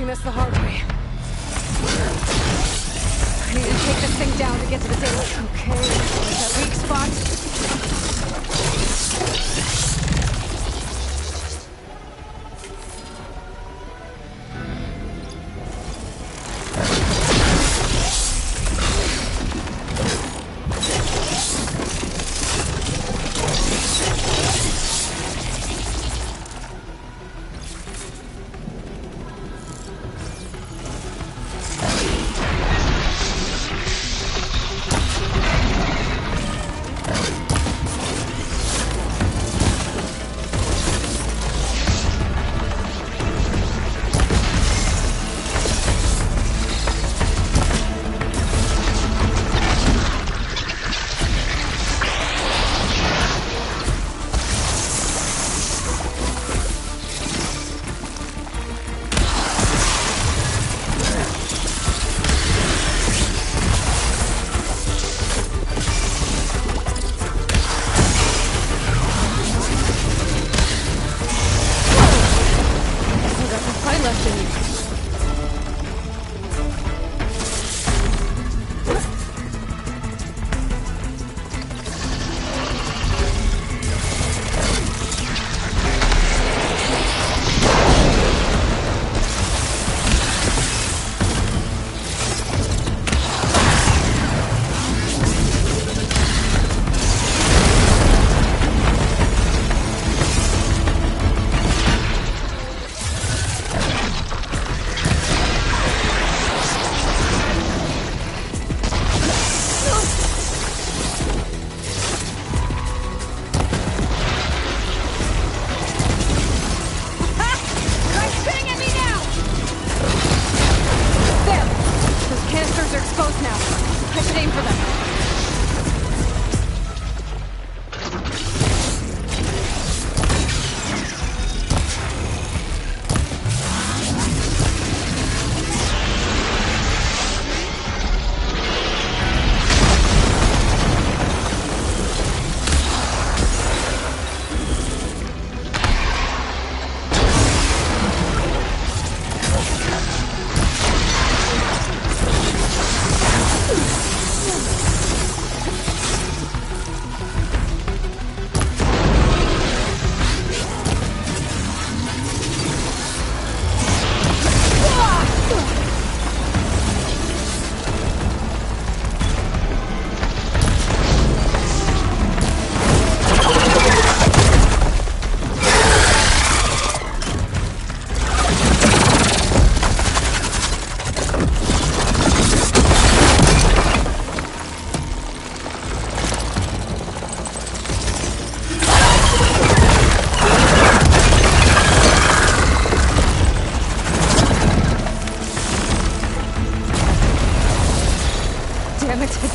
doing this the hard way. I need to take this thing down to get to the data. Okay, where's that weak spot?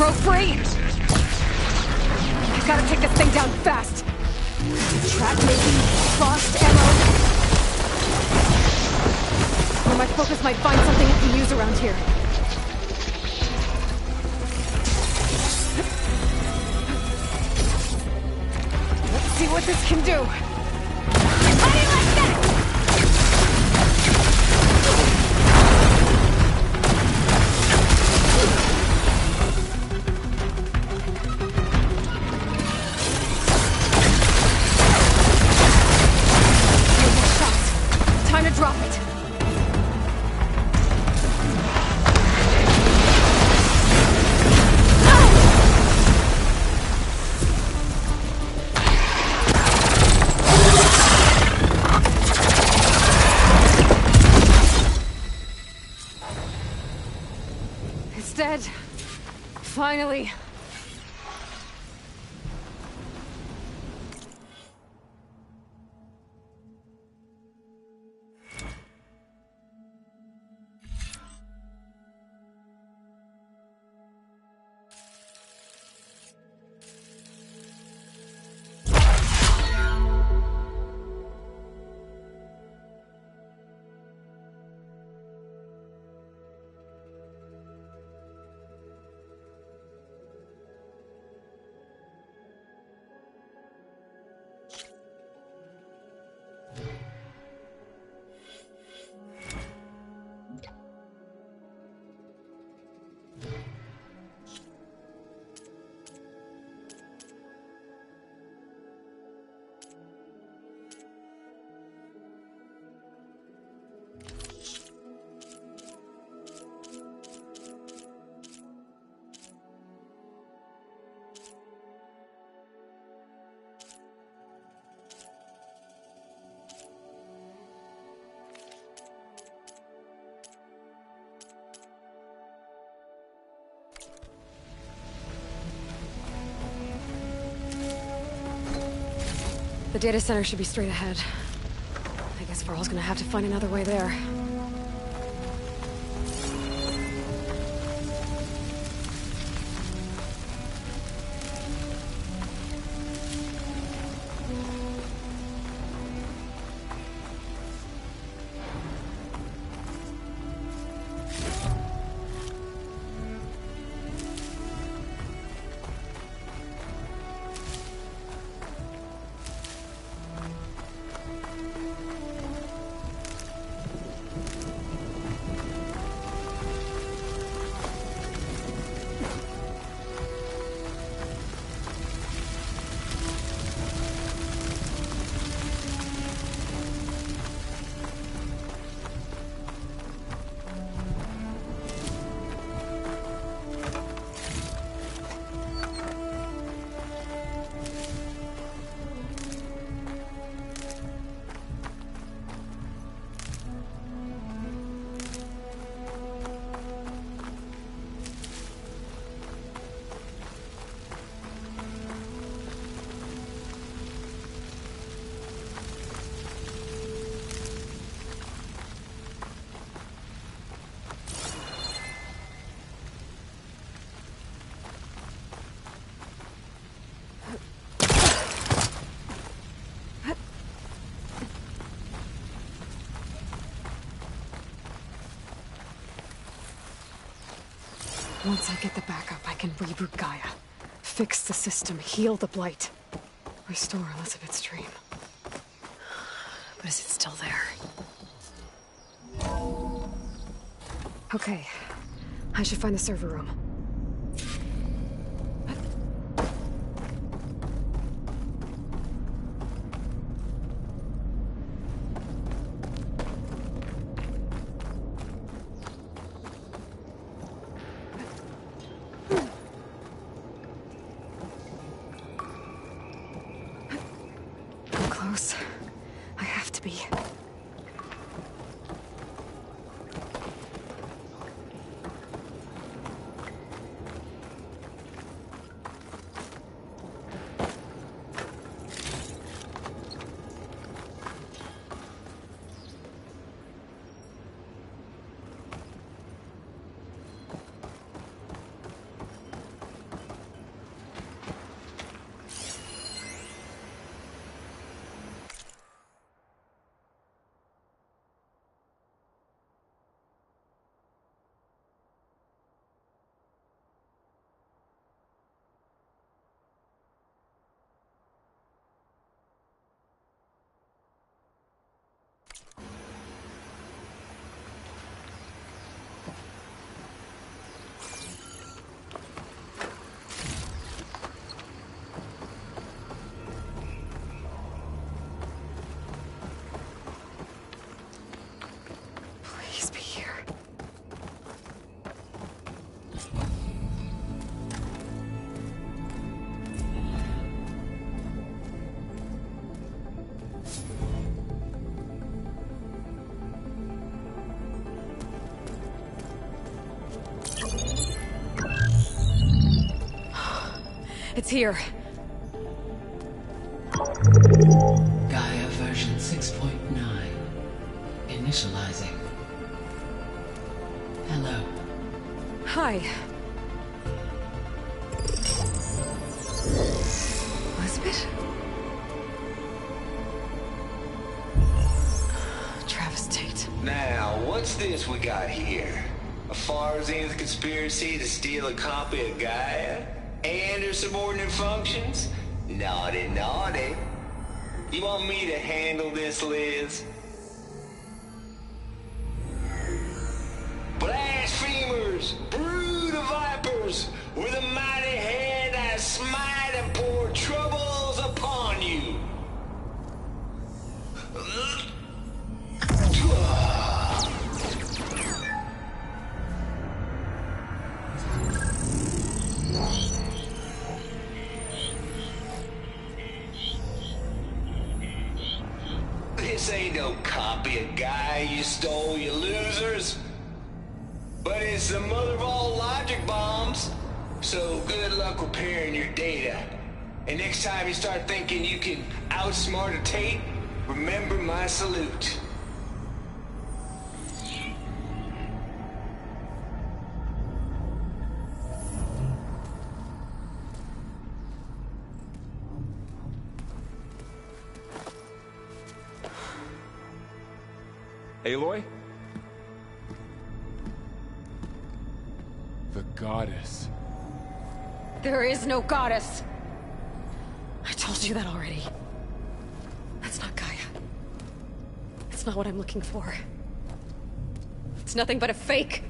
broke free! I gotta take this thing down fast! Trap maybe? Frost ammo? Or my focus might find something it can use around here. Let's see what this can do! How do you like that? Time to drop it. It's dead. Finally. The data center should be straight ahead. I guess Varl's gonna have to find another way there. Once I get the backup, I can reboot Gaia. Fix the system, heal the Blight. Restore Elizabeth's dream. But is it still there? Okay. I should find the server room. Close. I have to be. It's here. Gaia version 6.9. Initializing. Hello. Hi. Elizabeth? Travis Tate. Now, what's this we got here? A Farsian's conspiracy to steal a copy of Gaia? And her subordinate functions? Naughty, naughty. You want me to handle this, Liz? Blasphemers! Brood of vipers! With a mighty hand I smite and pour troubles upon you! This ain't no copy of Gaia you stole, you losers. But it's the mother of all logic bombs. So good luck repairing your data. And next time you start thinking you can outsmart a tape, remember my salute. Aloy? The goddess. There is no goddess. I told you that already. That's not Gaia. It's not what I'm looking for. It's nothing but a fake.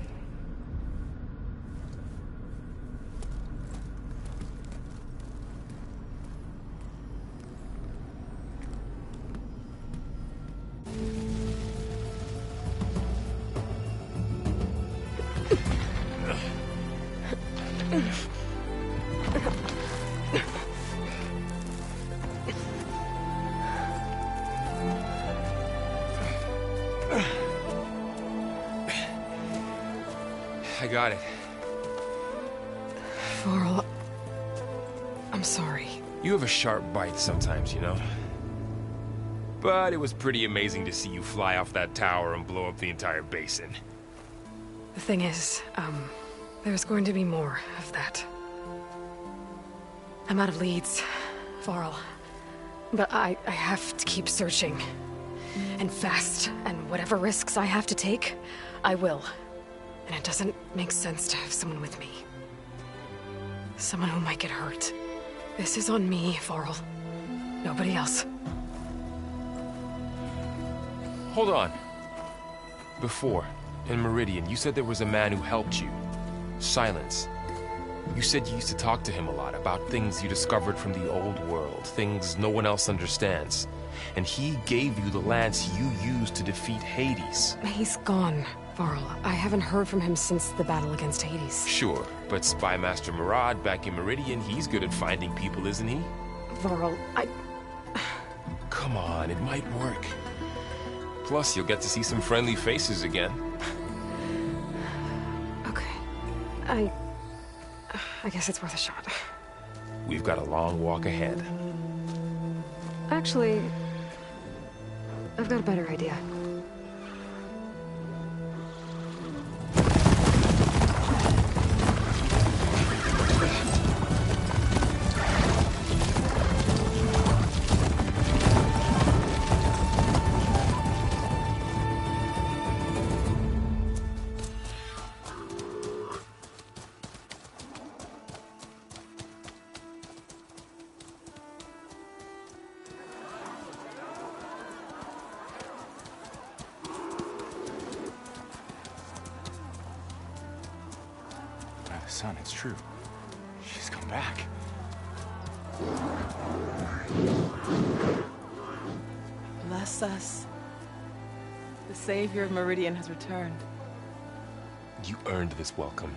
I got it. Varl, I'm sorry. You have a sharp bite sometimes, you know? But it was pretty amazing to see you fly off that tower and blow up the entire basin. The thing is, there's going to be more of that. I'm out of leads, Varl. But I have to keep searching. And fast. And whatever risks I have to take, I will. And it doesn't make sense to have someone with me. Someone who might get hurt. This is on me, Varl. Nobody else. Hold on. Before, in Meridian, you said there was a man who helped you. Silence. You said you used to talk to him a lot about things you discovered from the old world, things no one else understands. And he gave you the lance you used to defeat Hades. He's gone, Varl. I haven't heard from him since the battle against Hades. Sure, but Spy Master Murad back in Meridian, he's good at finding people, isn't he? Varl, Come on, it might work. Plus, you'll get to see some friendly faces again. Okay. I guess it's worth a shot. We've got a long walk ahead. Actually, I've got a better idea. Son, it's true. She's come back. Bless us. The savior of Meridian has returned. You earned this welcome.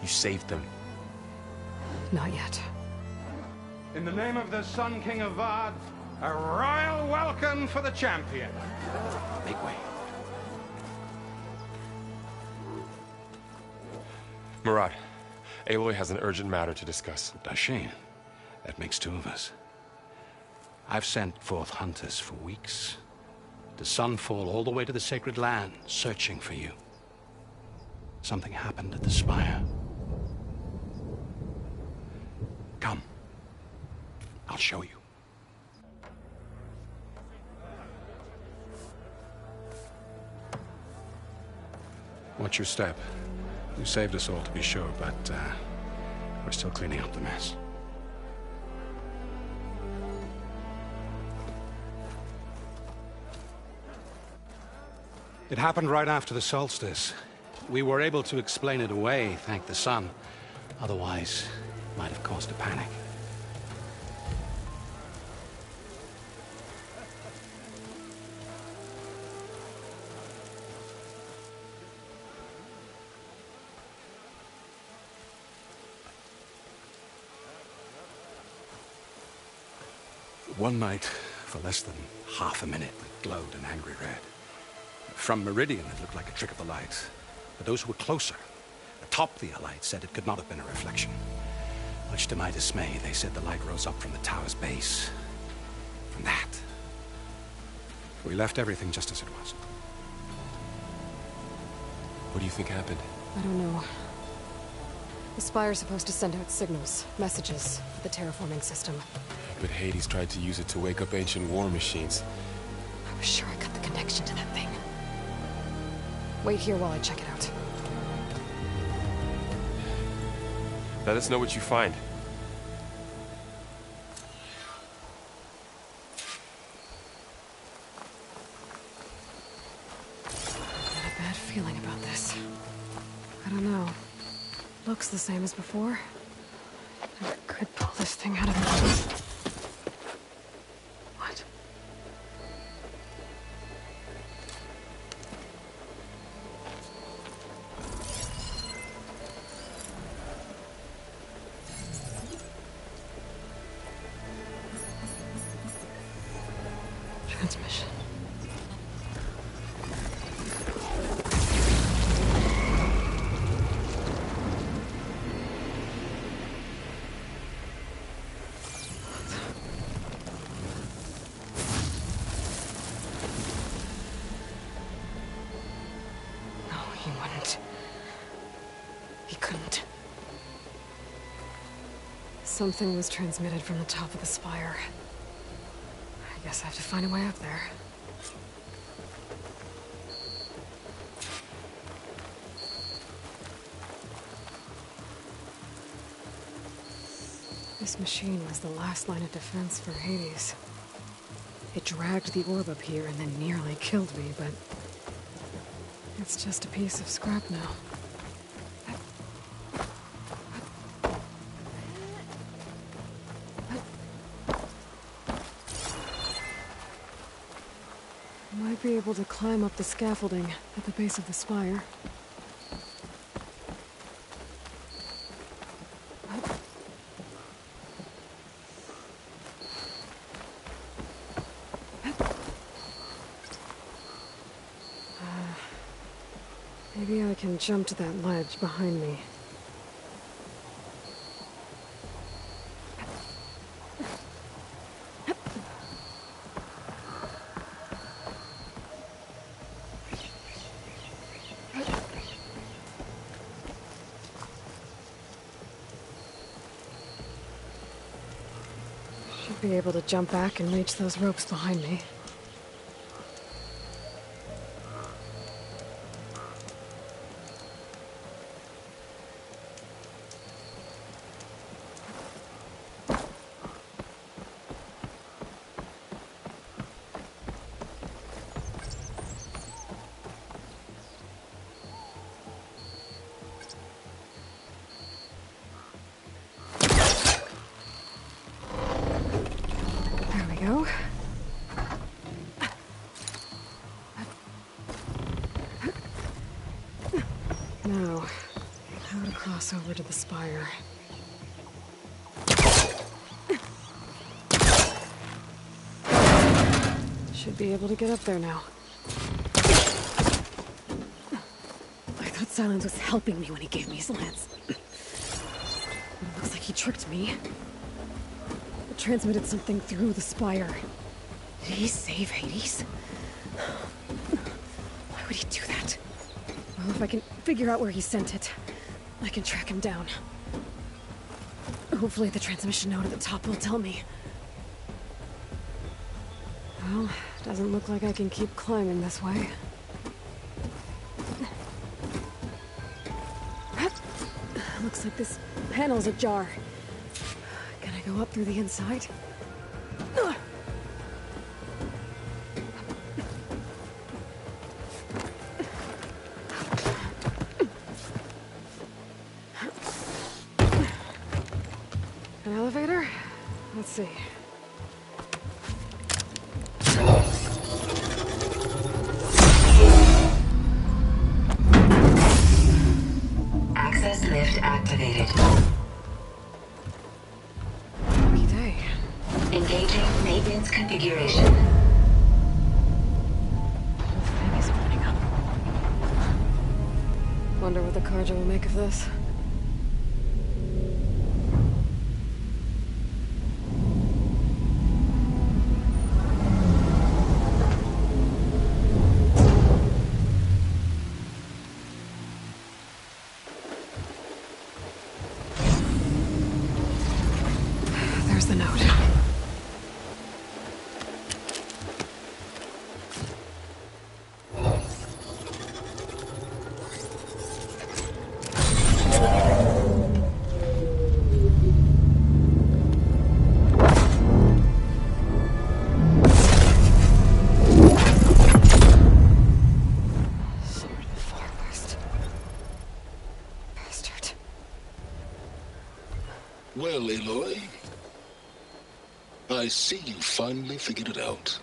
You saved them. Not yet. In the name of the Sun King of Vard, a royal welcome for the champion. Make way. Murad, Aloy has an urgent matter to discuss. Does she? That makes two of us. I've sent forth hunters for weeks. To Sunfall, all the way to the Sacred Land, searching for you. Something happened at the Spire. Come. I'll show you. Watch your step. You saved us all, to be sure, but we're still cleaning up the mess. It happened right after the solstice. We were able to explain it away, thank the sun. Otherwise, it might have caused a panic. One night, for less than half a minute, it glowed an angry red. From Meridian, it looked like a trick of the light. But those who were closer, atop the Allied, said it could not have been a reflection. Much to my dismay, they said the light rose up from the tower's base. From that. We left everything just as it was. What do you think happened? I don't know. The Spire's supposed to send out signals, messages, for the terraforming system. But Hades tried to use it to wake up ancient war machines. I was sure I got the connection to that thing. Wait here while I check it out. Let us know what you find. I got a bad feeling about this. I don't know. Looks the same as before. I could pull this thing out of me. What? Transmission. No, he wouldn't. He couldn't. Something was transmitted from the top of the spire. I guess I have to find a way up there. This machine was the last line of defense for Hades. It dragged the orb up here and then nearly killed me, but it's just a piece of scrap now. Might be able to climb up the scaffolding at the base of the spire. Maybe I can jump to that ledge behind me. Should be able to jump back and reach those ropes behind me. Go. Now, how to cross over to the spire. Should be able to get up there now. I thought Silence was helping me when he gave me his lance. But it looks like he tricked me. Transmitted something through the spire. Did he save Hades? Why would he do that? Well, if I can figure out where he sent it, I can track him down. Hopefully the transmission node at the top will tell me. Well, doesn't look like I can keep climbing this way. Looks like this panel's ajar. Can I go up through the inside? An elevator? Let's see. Access lift activated. Lucky day. Engaging maintenance configuration. The whole thing is opening up. Wonder what the Carja will make of this. see you finally figured it out.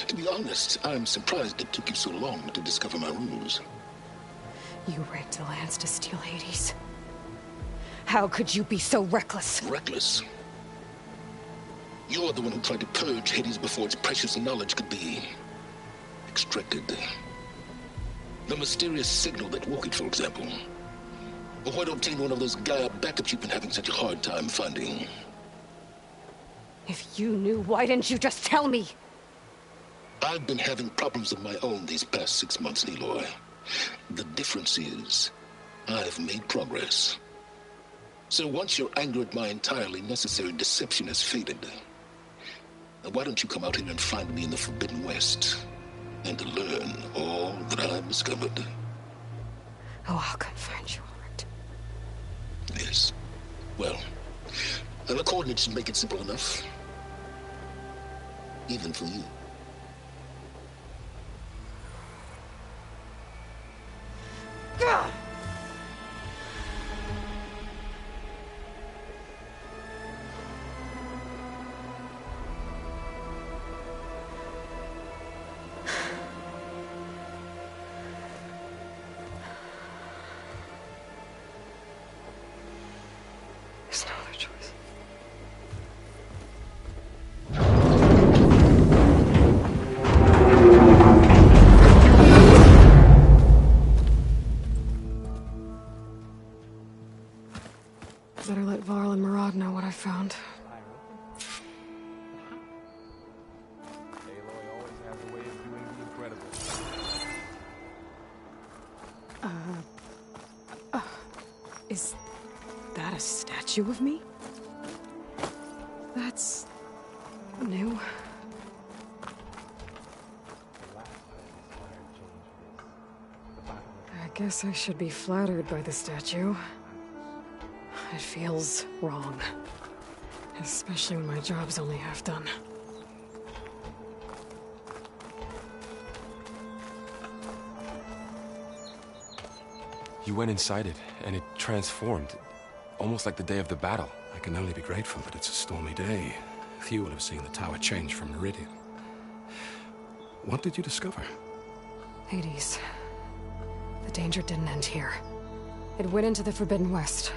To be honest, I'm surprised it took you so long to discover my ruse. You rigged the lands to steal Hades. How could you be so reckless? Reckless? You're the one who tried to purge Hades before its precious knowledge could be extracted. The mysterious signal that woke it, for example. Or why to obtain one of those Gaia backups you've been having such a hard time finding. If you knew, why didn't you just tell me? I've been having problems of my own these past 6 months, Aloy. The difference is, I've made progress. So once your anger at my entirely necessary deception has faded, why don't you come out here and find me in the Forbidden West, and learn all that I've discovered? Oh, I'll come find you, all right. Yes. Well, the coordinates should make it simple enough. Even for you. God! There's no other choice. Better let Varl and Murad know what I found. Aloy always has a way of doing the incredible. Is that a statue of me? That's new. I guess I should be flattered by the statue. It feels wrong. Especially when my job's only half done. You went inside it, and it transformed. Almost like the day of the battle. I can only be grateful that it's a stormy day. Few will have seen the tower change from Meridian. What did you discover? Hades. The danger didn't end here. It went into the Forbidden West.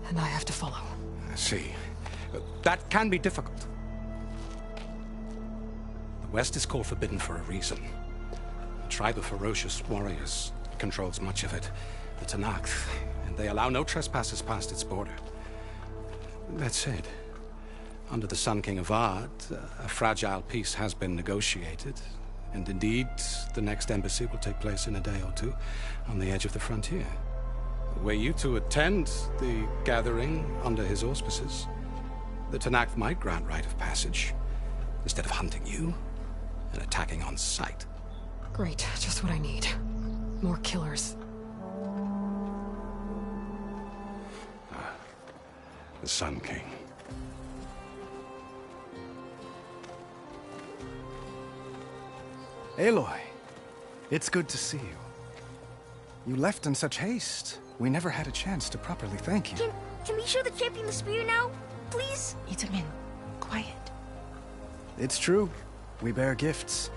And I have to follow. I see. That can be difficult. The West is called Forbidden for a reason. A tribe of ferocious warriors controls much of it. The Tanakh, and they allow no trespassers past its border. That said, under the Sun King of Ard, a fragile peace has been negotiated, and indeed, the next embassy will take place in a day or two on the edge of the frontier. Were you to attend the gathering under his auspices, the Tanakh might grant right of passage, instead of hunting you and attacking on sight. Great, just what I need. More killers. The Sun King. Aloy, it's good to see you. You left in such haste. We never had a chance to properly thank you. Can we show the champion the spear now? Please? Itamin, quiet. It's true. We bear gifts.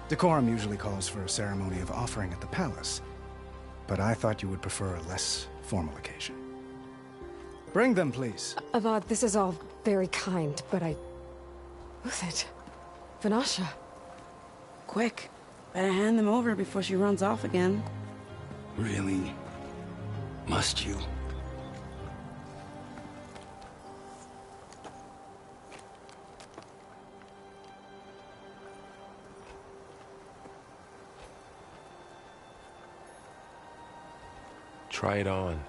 Decorum usually calls for a ceremony of offering at the palace. But I thought you would prefer a less formal occasion. Bring them, please. Avad, this is all very kind, but Who's it? Vanasha. Quick. Better hand them over before she runs off again. Really? Must you? Try it on.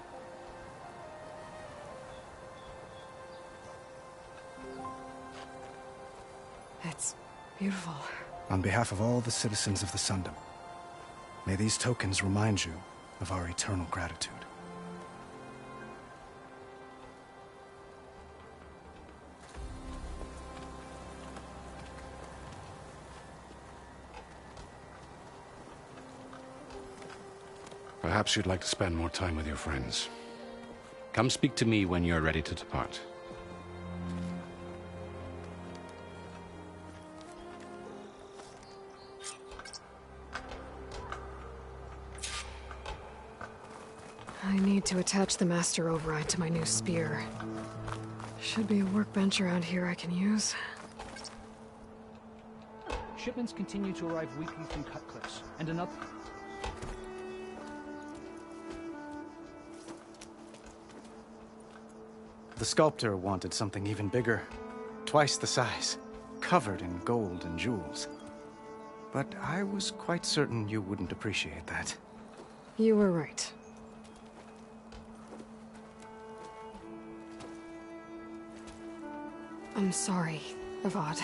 It's beautiful. On behalf of all the citizens of the Sundom, may these tokens remind you of our eternal gratitude. Perhaps you'd like to spend more time with your friends. Come speak to me when you're ready to depart. I need to attach the master override to my new spear. Should be a workbench around here I can use. Shipments continue to arrive weekly from Cutcliffs, and another... The sculptor wanted something even bigger. Twice the size. Covered in gold and jewels. But I was quite certain you wouldn't appreciate that. You were right. I'm sorry, Avad.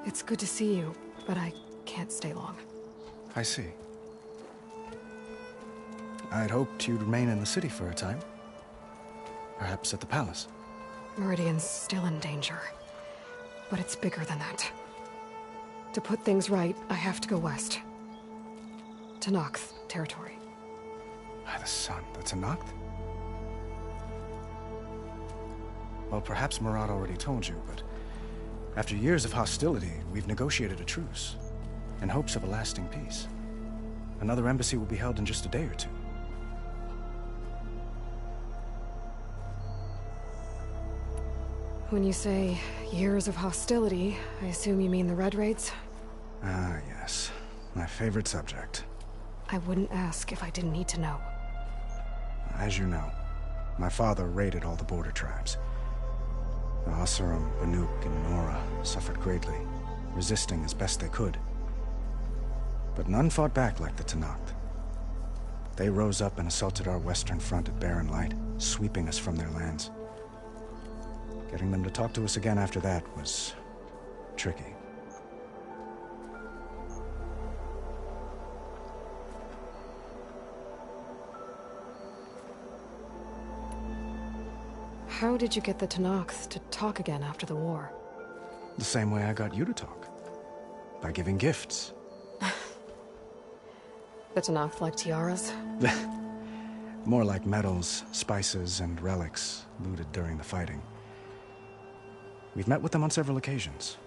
It's good to see you, but I can't stay long. I see. I'd hoped you'd remain in the city for a time. Perhaps at the palace. Meridian's still in danger. But it's bigger than that. To put things right, I have to go west. To Nox territory. By the sun, that's a Noct? Well, perhaps Murad already told you, but after years of hostility, we've negotiated a truce, in hopes of a lasting peace. Another embassy will be held in just a day or two. When you say years of hostility, I assume you mean the Red Raids? Ah, yes. My favorite subject. I wouldn't ask if I didn't need to know. As you know, my father raided all the border tribes. The Asurum, Banuk, and Nora suffered greatly, resisting as best they could. But none fought back like the Tenakth. They rose up and assaulted our western front at Barren Light, sweeping us from their lands. Getting them to talk to us again after that was tricky. How did you get the Tenakth to talk again after the war? The same way I got you to talk. By giving gifts. The Tenakth like tiaras? More like medals, spices, and relics looted during the fighting. We've met with them on several occasions,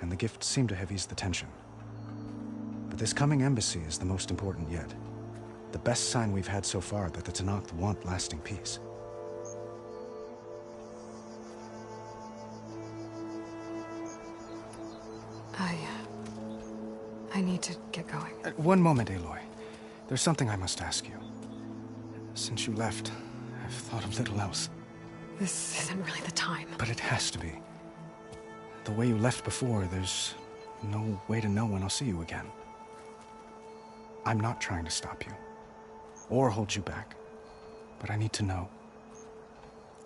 and the gifts seem to have eased the tension. But this coming embassy is the most important yet. The best sign we've had so far that the Tenakth want lasting peace. I need to get going. One moment, Aloy. There's something I must ask you. Since you left, I've thought of little else. This isn't really the time. But it has to be. The way you left before, there's no way to know when I'll see you again. I'm not trying to stop you, or hold you back, but I need to know.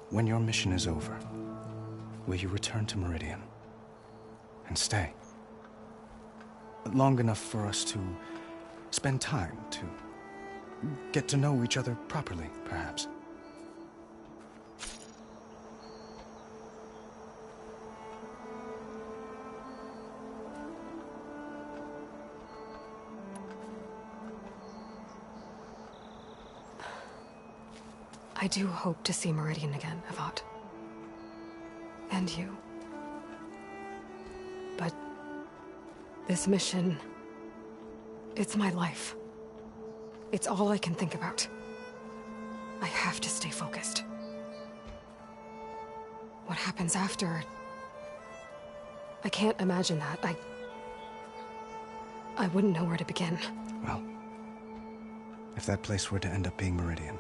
When your mission is over, will you return to Meridian? And stay? Long enough for us to spend time, to get to know each other properly, perhaps. I do hope to see Meridian again, Avad. And you. But this mission, it's my life. It's all I can think about. I have to stay focused. What happens after? I can't imagine that. I wouldn't know where to begin. Well, if that place were to end up being Meridian,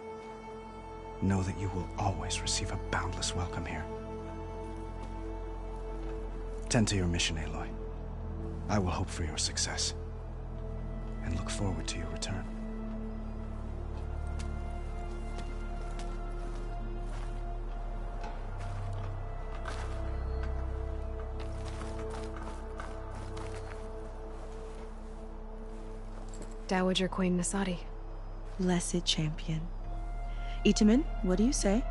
know that you will always receive a boundless welcome here. Tend to your mission, Aloy. I will hope for your success, and look forward to your return. Dowager Queen Nasadi. Blessed champion. Itamen, what do you say?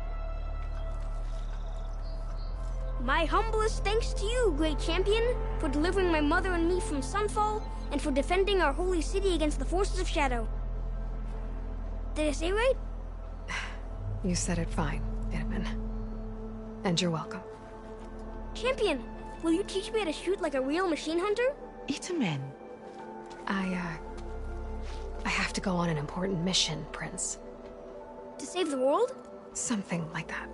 My humblest thanks to you, great champion, for delivering my mother and me from Sunfall, and for defending our holy city against the forces of Shadow. Did I say right? You said it fine, Itamen. And you're welcome. Champion, will you teach me how to shoot like a real machine hunter? Itamen. I have to go on an important mission, Prince. to save the world? Something like that.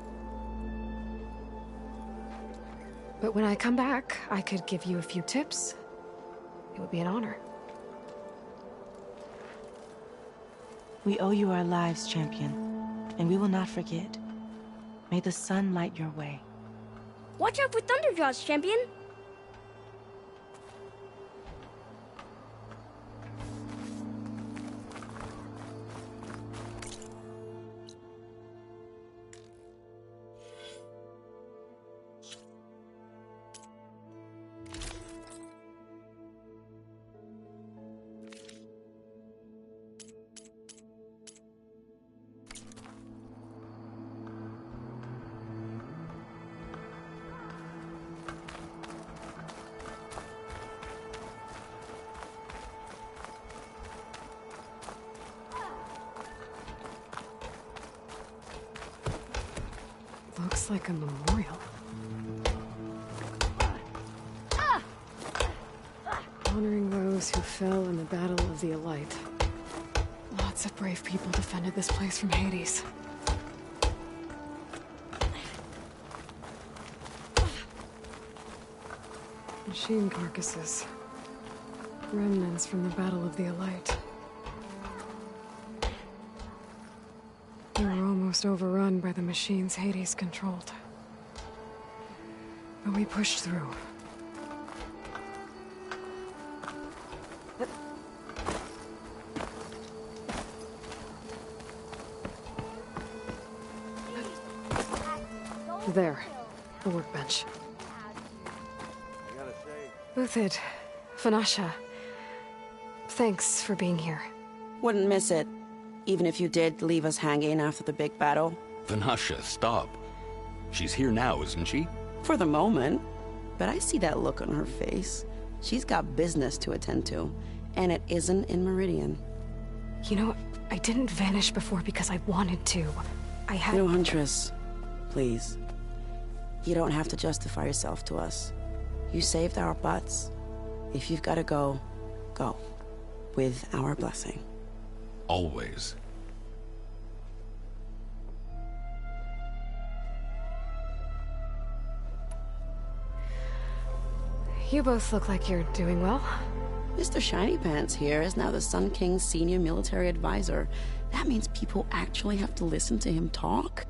But when I come back, I could give you a few tips. It would be an honor. We owe you our lives, champion, and we will not forget. May the sun light your way. Watch out for Thunderjaws, champion! Looks like a memorial. Honoring those who fell in the Battle of the Elite. Lots of brave people defended this place from Hades. Machine carcasses. Remnants from the Battle of the Elite. They were almost overrun by the machines Hades controlled. But we pushed through. There, the workbench. Uthid, Vanasha, thanks for being here. Wouldn't miss it, even if you did leave us hanging after the big battle. Vanasha, stop. She's here now, isn't she? For the moment. But I see that look on her face. She's got business to attend to, and it isn't in Meridian. You know, I didn't vanish before because I wanted to. I had... No, Huntress. Please. You don't have to justify yourself to us. You saved our butts. If you've got to go, go. With our blessing. Always. You both look like you're doing well. Mr. Shiny Pants here is now the Sun King's senior military advisor. That means people actually have to listen to him talk?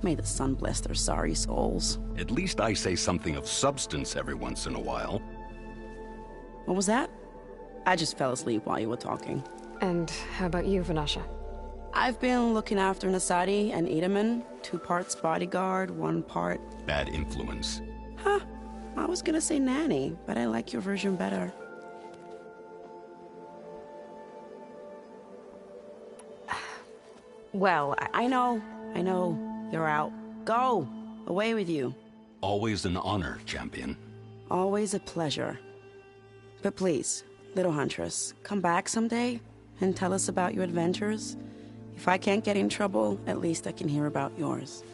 May the sun bless their sorry souls. At least I say something of substance every once in a while. What was that? I just fell asleep while you were talking. And how about you, Vanasha? I've been looking after Nasadi and Edaman. 2 parts bodyguard, 1 part... Bad influence. Huh. I was gonna say nanny, but I like your version better. Well, I know. You're out. Go! Away with you. Always an honor, champion. Always a pleasure. But please, little Huntress, come back someday and tell us about your adventures. If I can't get in trouble, at least I can hear about yours.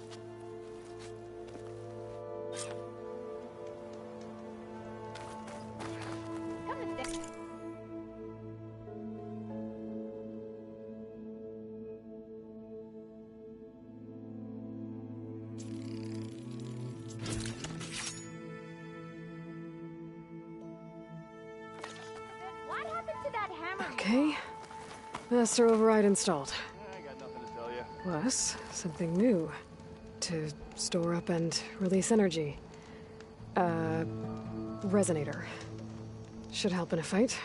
Okay. Master override installed. I got nothing to tell you. Plus, something new. To store up and release energy. Resonator. Should help in a fight.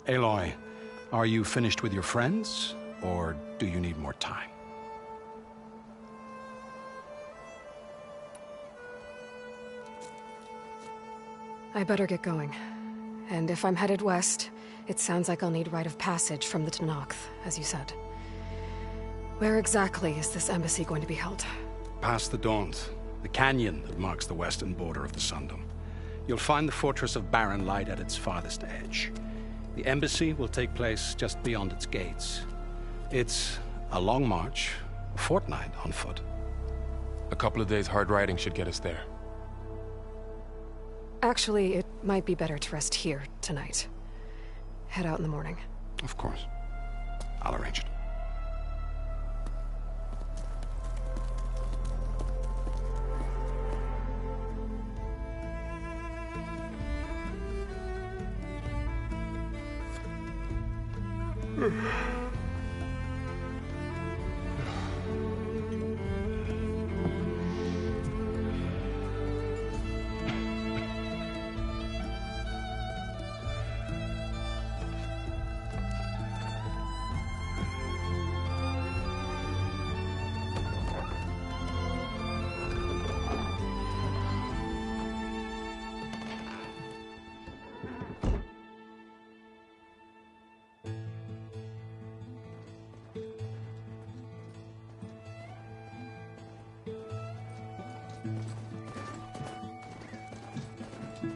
Aloy, are you finished with your friends, or do you need more time? I better get going. And if I'm headed west, it sounds like I'll need rite of passage from the Tenakth, as you said. Where exactly is this embassy going to be held? Past the Daunt, the canyon that marks the western border of the Sundom. You'll find the fortress of Barren Light at its farthest edge. The embassy will take place just beyond its gates. It's a long march, a fortnight on foot. A couple of days hard riding should get us there. Actually, it might be better to rest here tonight. Head out in the morning. Of course. I'll arrange it.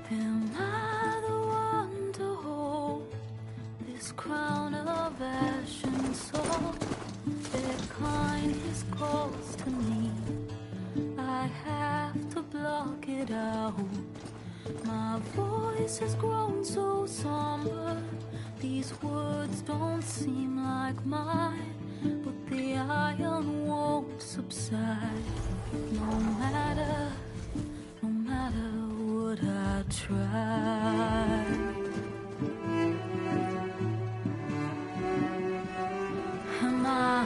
Am I the one to hold this crown of ash and soul? Their kindness calls to me. I have to block it out. My voice has grown so somber. These words don't seem like mine, but the iron won't subside. No matter what I try. Am I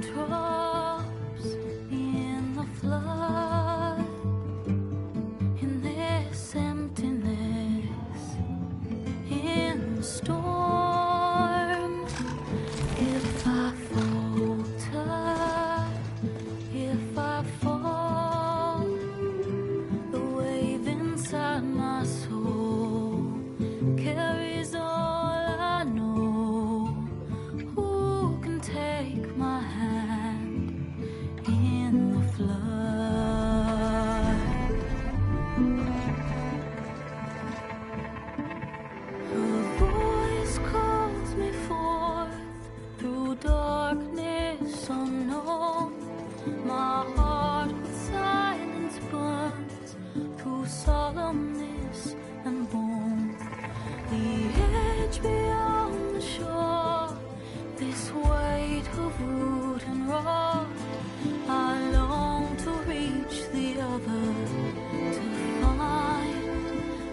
raindrops in the flood? In this emptiness, in the storm. If I falter, if I fall, the wave inside my soul carries all I know. Who can take my hand in the flood? Her voice calls me forth through darkness unknown. My heart with silence burns through solemnness and bone. The edge beyond the shore, this weight of root and rod. I long to reach the other,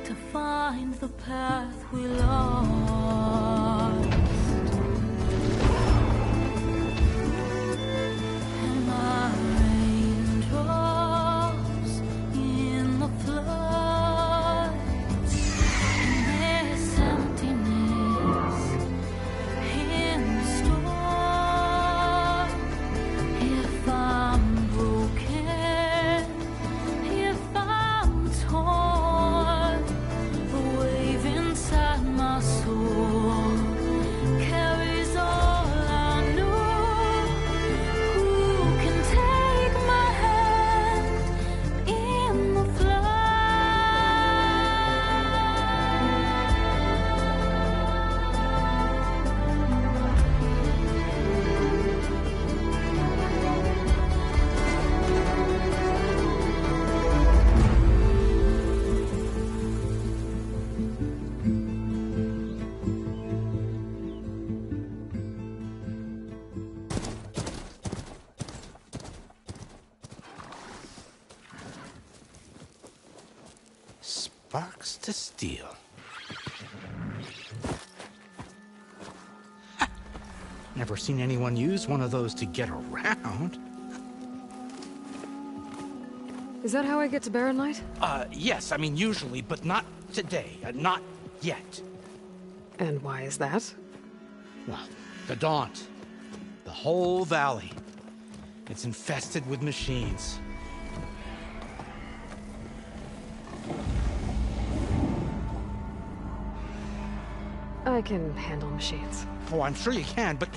to find the path we lost. Am I raindrops in the flood? In this emptiness, in the storm. If I'm broken, if I'm torn, the wave inside my soul carries all I know. Who can take my hand in the Sparks to steel. Never seen anyone use one of those to get around. Is that how I get to Barren Light? Yes, I mean usually, but not today. Not yet. And why is that? Well, the Daunt. The whole valley. It's infested with machines. I can handle machines. Oh, I'm sure you can, but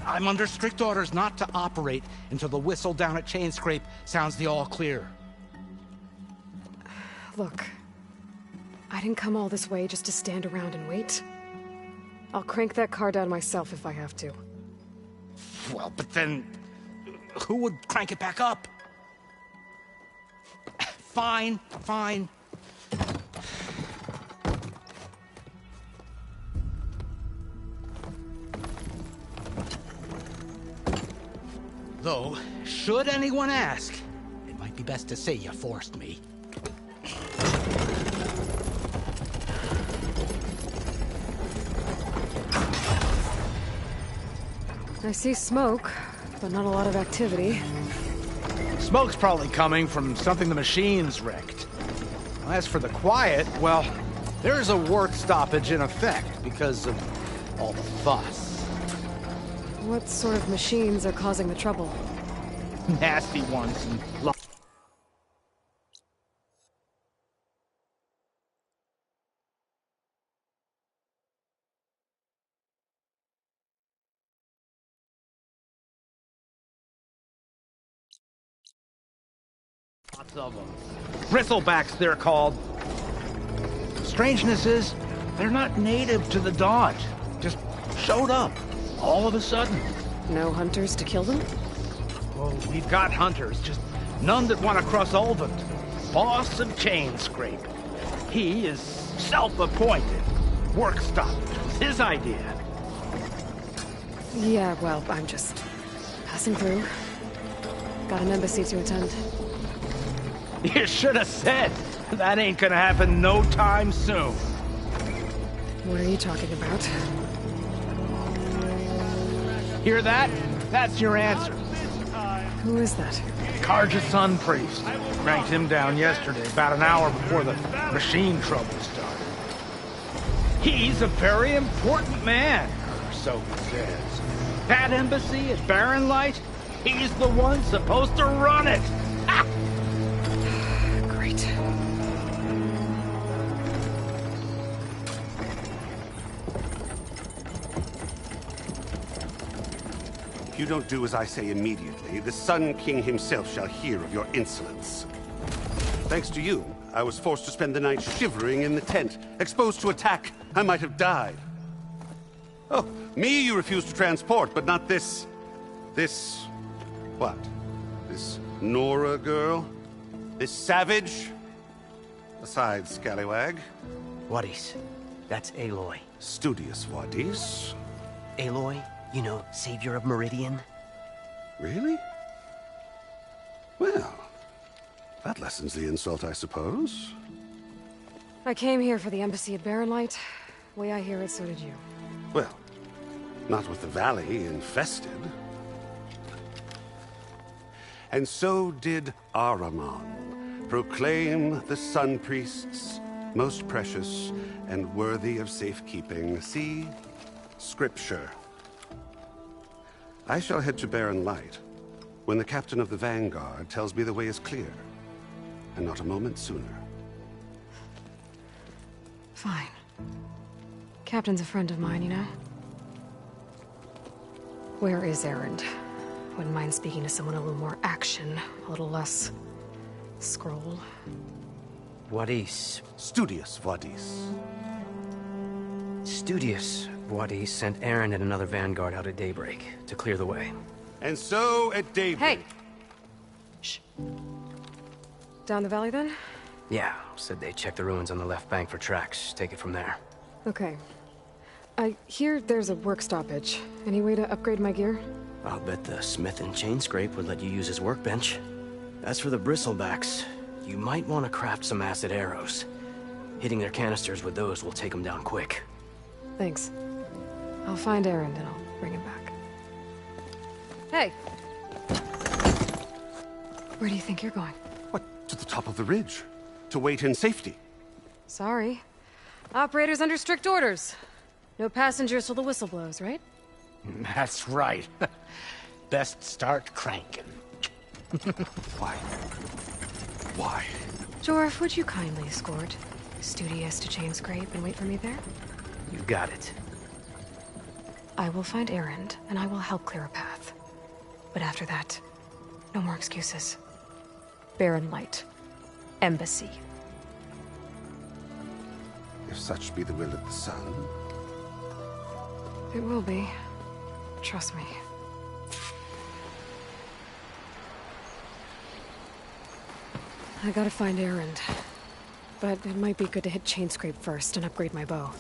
I'm under strict orders not to operate until the whistle down at Chainscrape sounds the all clear. Look, I didn't come all this way just to stand around and wait. I'll crank that car down myself if I have to. Well, but then who would crank it back up? Fine, fine. Though, should anyone ask, it might be best to say you forced me. I see smoke, but not a lot of activity. Smoke's probably coming from something the machine's wrecked. As for the quiet, well, there's a work stoppage in effect because of all the fuss. What sort of machines are causing the trouble? Nasty ones and lots of them. Bristlebacks, they're called. Strangeness is, they're not native to the Dodge. Just showed up, all of a sudden. No hunters to kill them? Oh, we've got hunters, just none that want to cross Ulvund. Boss of Chainscrape. He is self-appointed. Work stoppage was his idea. Yeah, well, I'm just passing through. Got an embassy to attend. You should have said. That ain't gonna happen no time soon. What are you talking about? Hear that? That's your answer. Who is that? Karja Sun Priest. Cranked him down yesterday, about an hour before the machine trouble started. He's a very important man, or so he says. That embassy at Barren Light, he's the one supposed to run it. Ha! Great. If you don't do as I say immediately, the Sun King himself shall hear of your insolence. Thanks to you, I was forced to spend the night shivering in the tent. Exposed to attack, I might have died. Oh, me you refuse to transport, but not this... what? This Nora girl? This savage? Besides, scallywag. Wadis. That's Aloy. Studious Wadis. Aloy, you know, savior of Meridian. Really? Well, that lessens the insult, I suppose. I came here for the embassy at Barren Light. Way I hear it, so did you. Well, not with the valley infested. And so did Ahriman, proclaim the Sun Priests most precious and worthy of safekeeping. See? Scripture. I shall head to Barren Light when the captain of the Vanguard tells me the way is clear, and not a moment sooner. Fine. Captain's a friend of mine, you know? Where is Erend? Wouldn't mind speaking to someone a little more action, a little less... scroll. Wadis. Studious Wadis. Studious Wadis sent Aaron and another Vanguard out at daybreak to clear the way. And so at daybreak... Hey! Shh. Down the valley, then? Yeah, said they checked the ruins on the left bank for tracks. Take it from there. Okay. I hear there's a work stoppage. Any way to upgrade my gear? I'll bet the smith in Chainscrape would let you use his workbench. As for the Bristlebacks, you might want to craft some acid arrows. Hitting their canisters with those will take them down quick. Thanks. I'll find Erend and I'll bring him back. Hey! Where do you think you're going? What? To the top of the ridge. To wait in safety. Sorry. Operator's under strict orders. No passengers till the whistle blows, right? That's right. Best start cranking. Why? Why? Jorf, would you kindly escort Studious to Chainscrape and wait for me there? You got it. I will find Erend, and I will help clear a path. But after that, no more excuses. Barren Light. Embassy. If such be the will of the sun. It will be. Trust me. I gotta find Erend. But it might be good to hit Chainscrape first and upgrade my bow.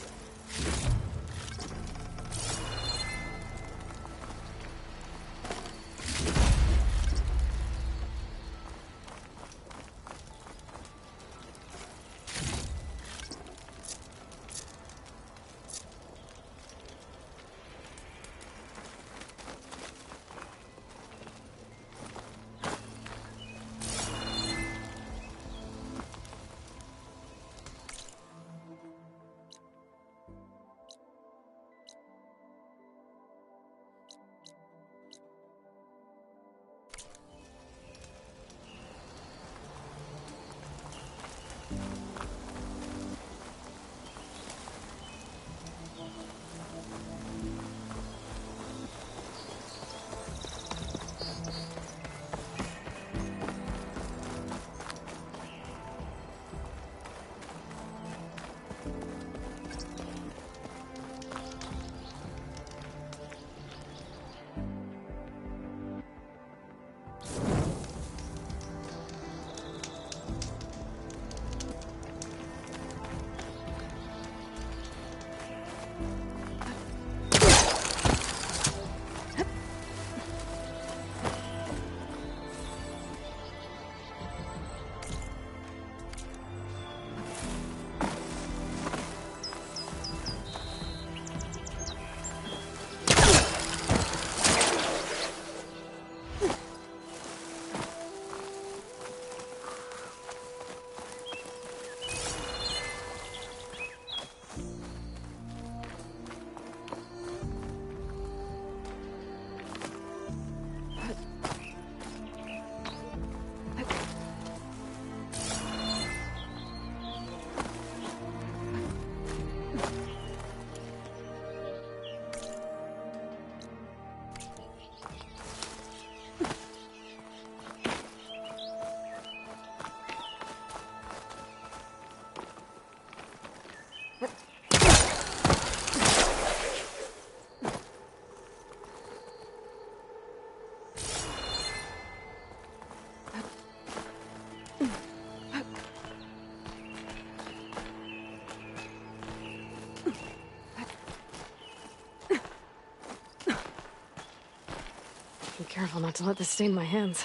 Be careful not to let this stain my hands.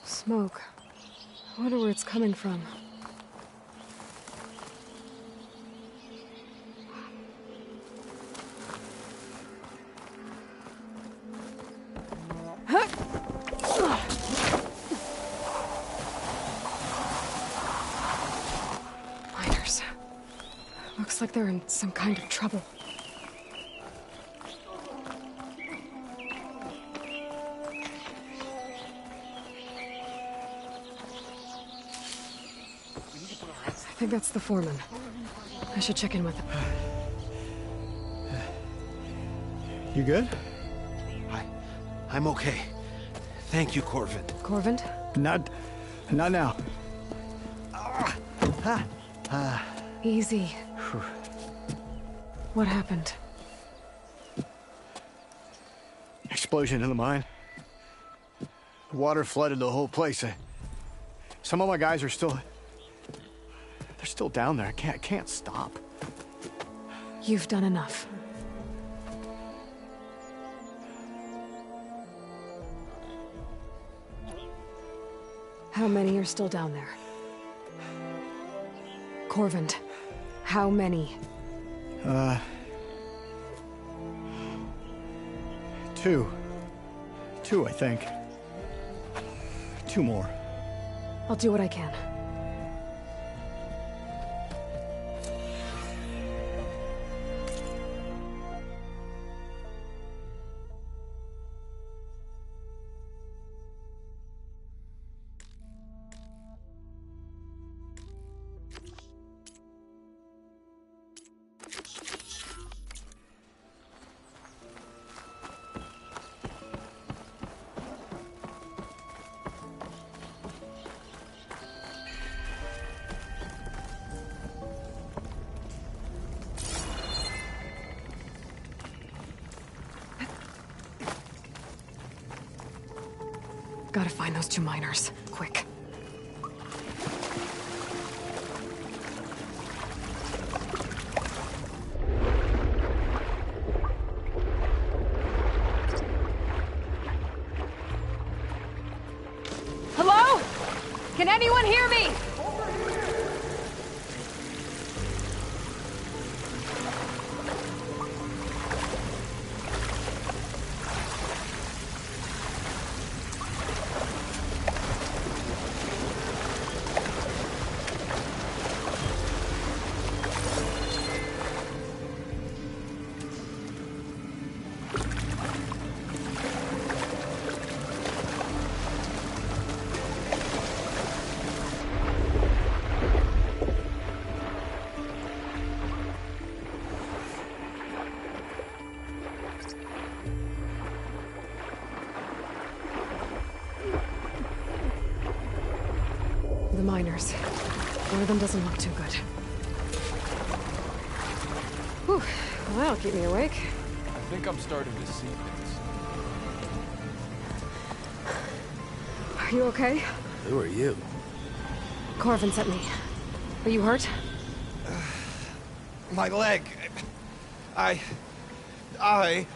Smoke. I wonder where it's coming from. Miners. Looks like they're in some kind of trouble. I think that's the foreman. I should check in with him. You good? I'm okay. Thank you, Corvin. Corvin? Not now. Easy. What happened? Explosion in the mine. Water flooded the whole place. Some of my guys are still... They're still down there. I can't stop. You've done enough. How many are still down there? Corvin, how many? Two. Two, I think. Two more. I'll do what I can. Gotta find those 2 miners. Quick. Hello? Can anyone hear me? The miners. One of them doesn't look too good. Whew. Well, that'll keep me awake. I think I'm starting to see things. Are you okay? Who are you? Corvin sent me. Are you hurt? My leg. I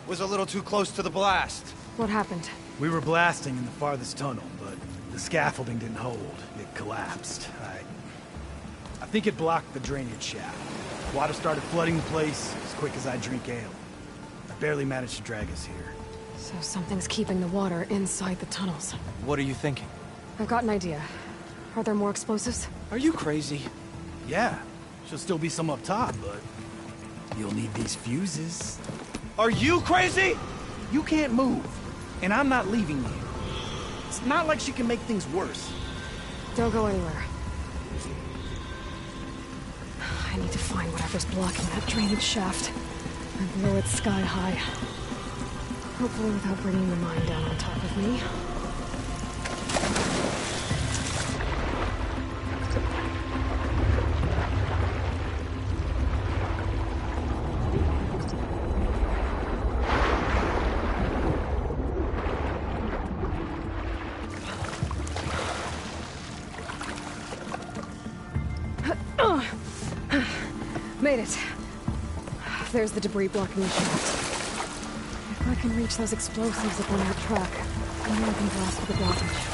was a little too close to the blast. What happened? We were blasting in the farthest tunnel, but the scaffolding didn't hold. It collapsed. I think it blocked the drainage shaft. Water started flooding the place as quick as I drink ale. I barely managed to drag us here. So something's keeping the water inside the tunnels. What are you thinking? I've got an idea. Are there more explosives? Are you crazy? Yeah, should still be some up top, but you'll need these fuses. Are you crazy? You can't move, and I'm not leaving you. It's not like she can make things worse. Don't go anywhere. I need to find whatever's blocking that drainage shaft and blow it sky high. Hopefully without bringing the mine down on top of me. Made it. There's the debris blocking the shaft. If I can reach those explosives up on that track, then I can blast through the blockage.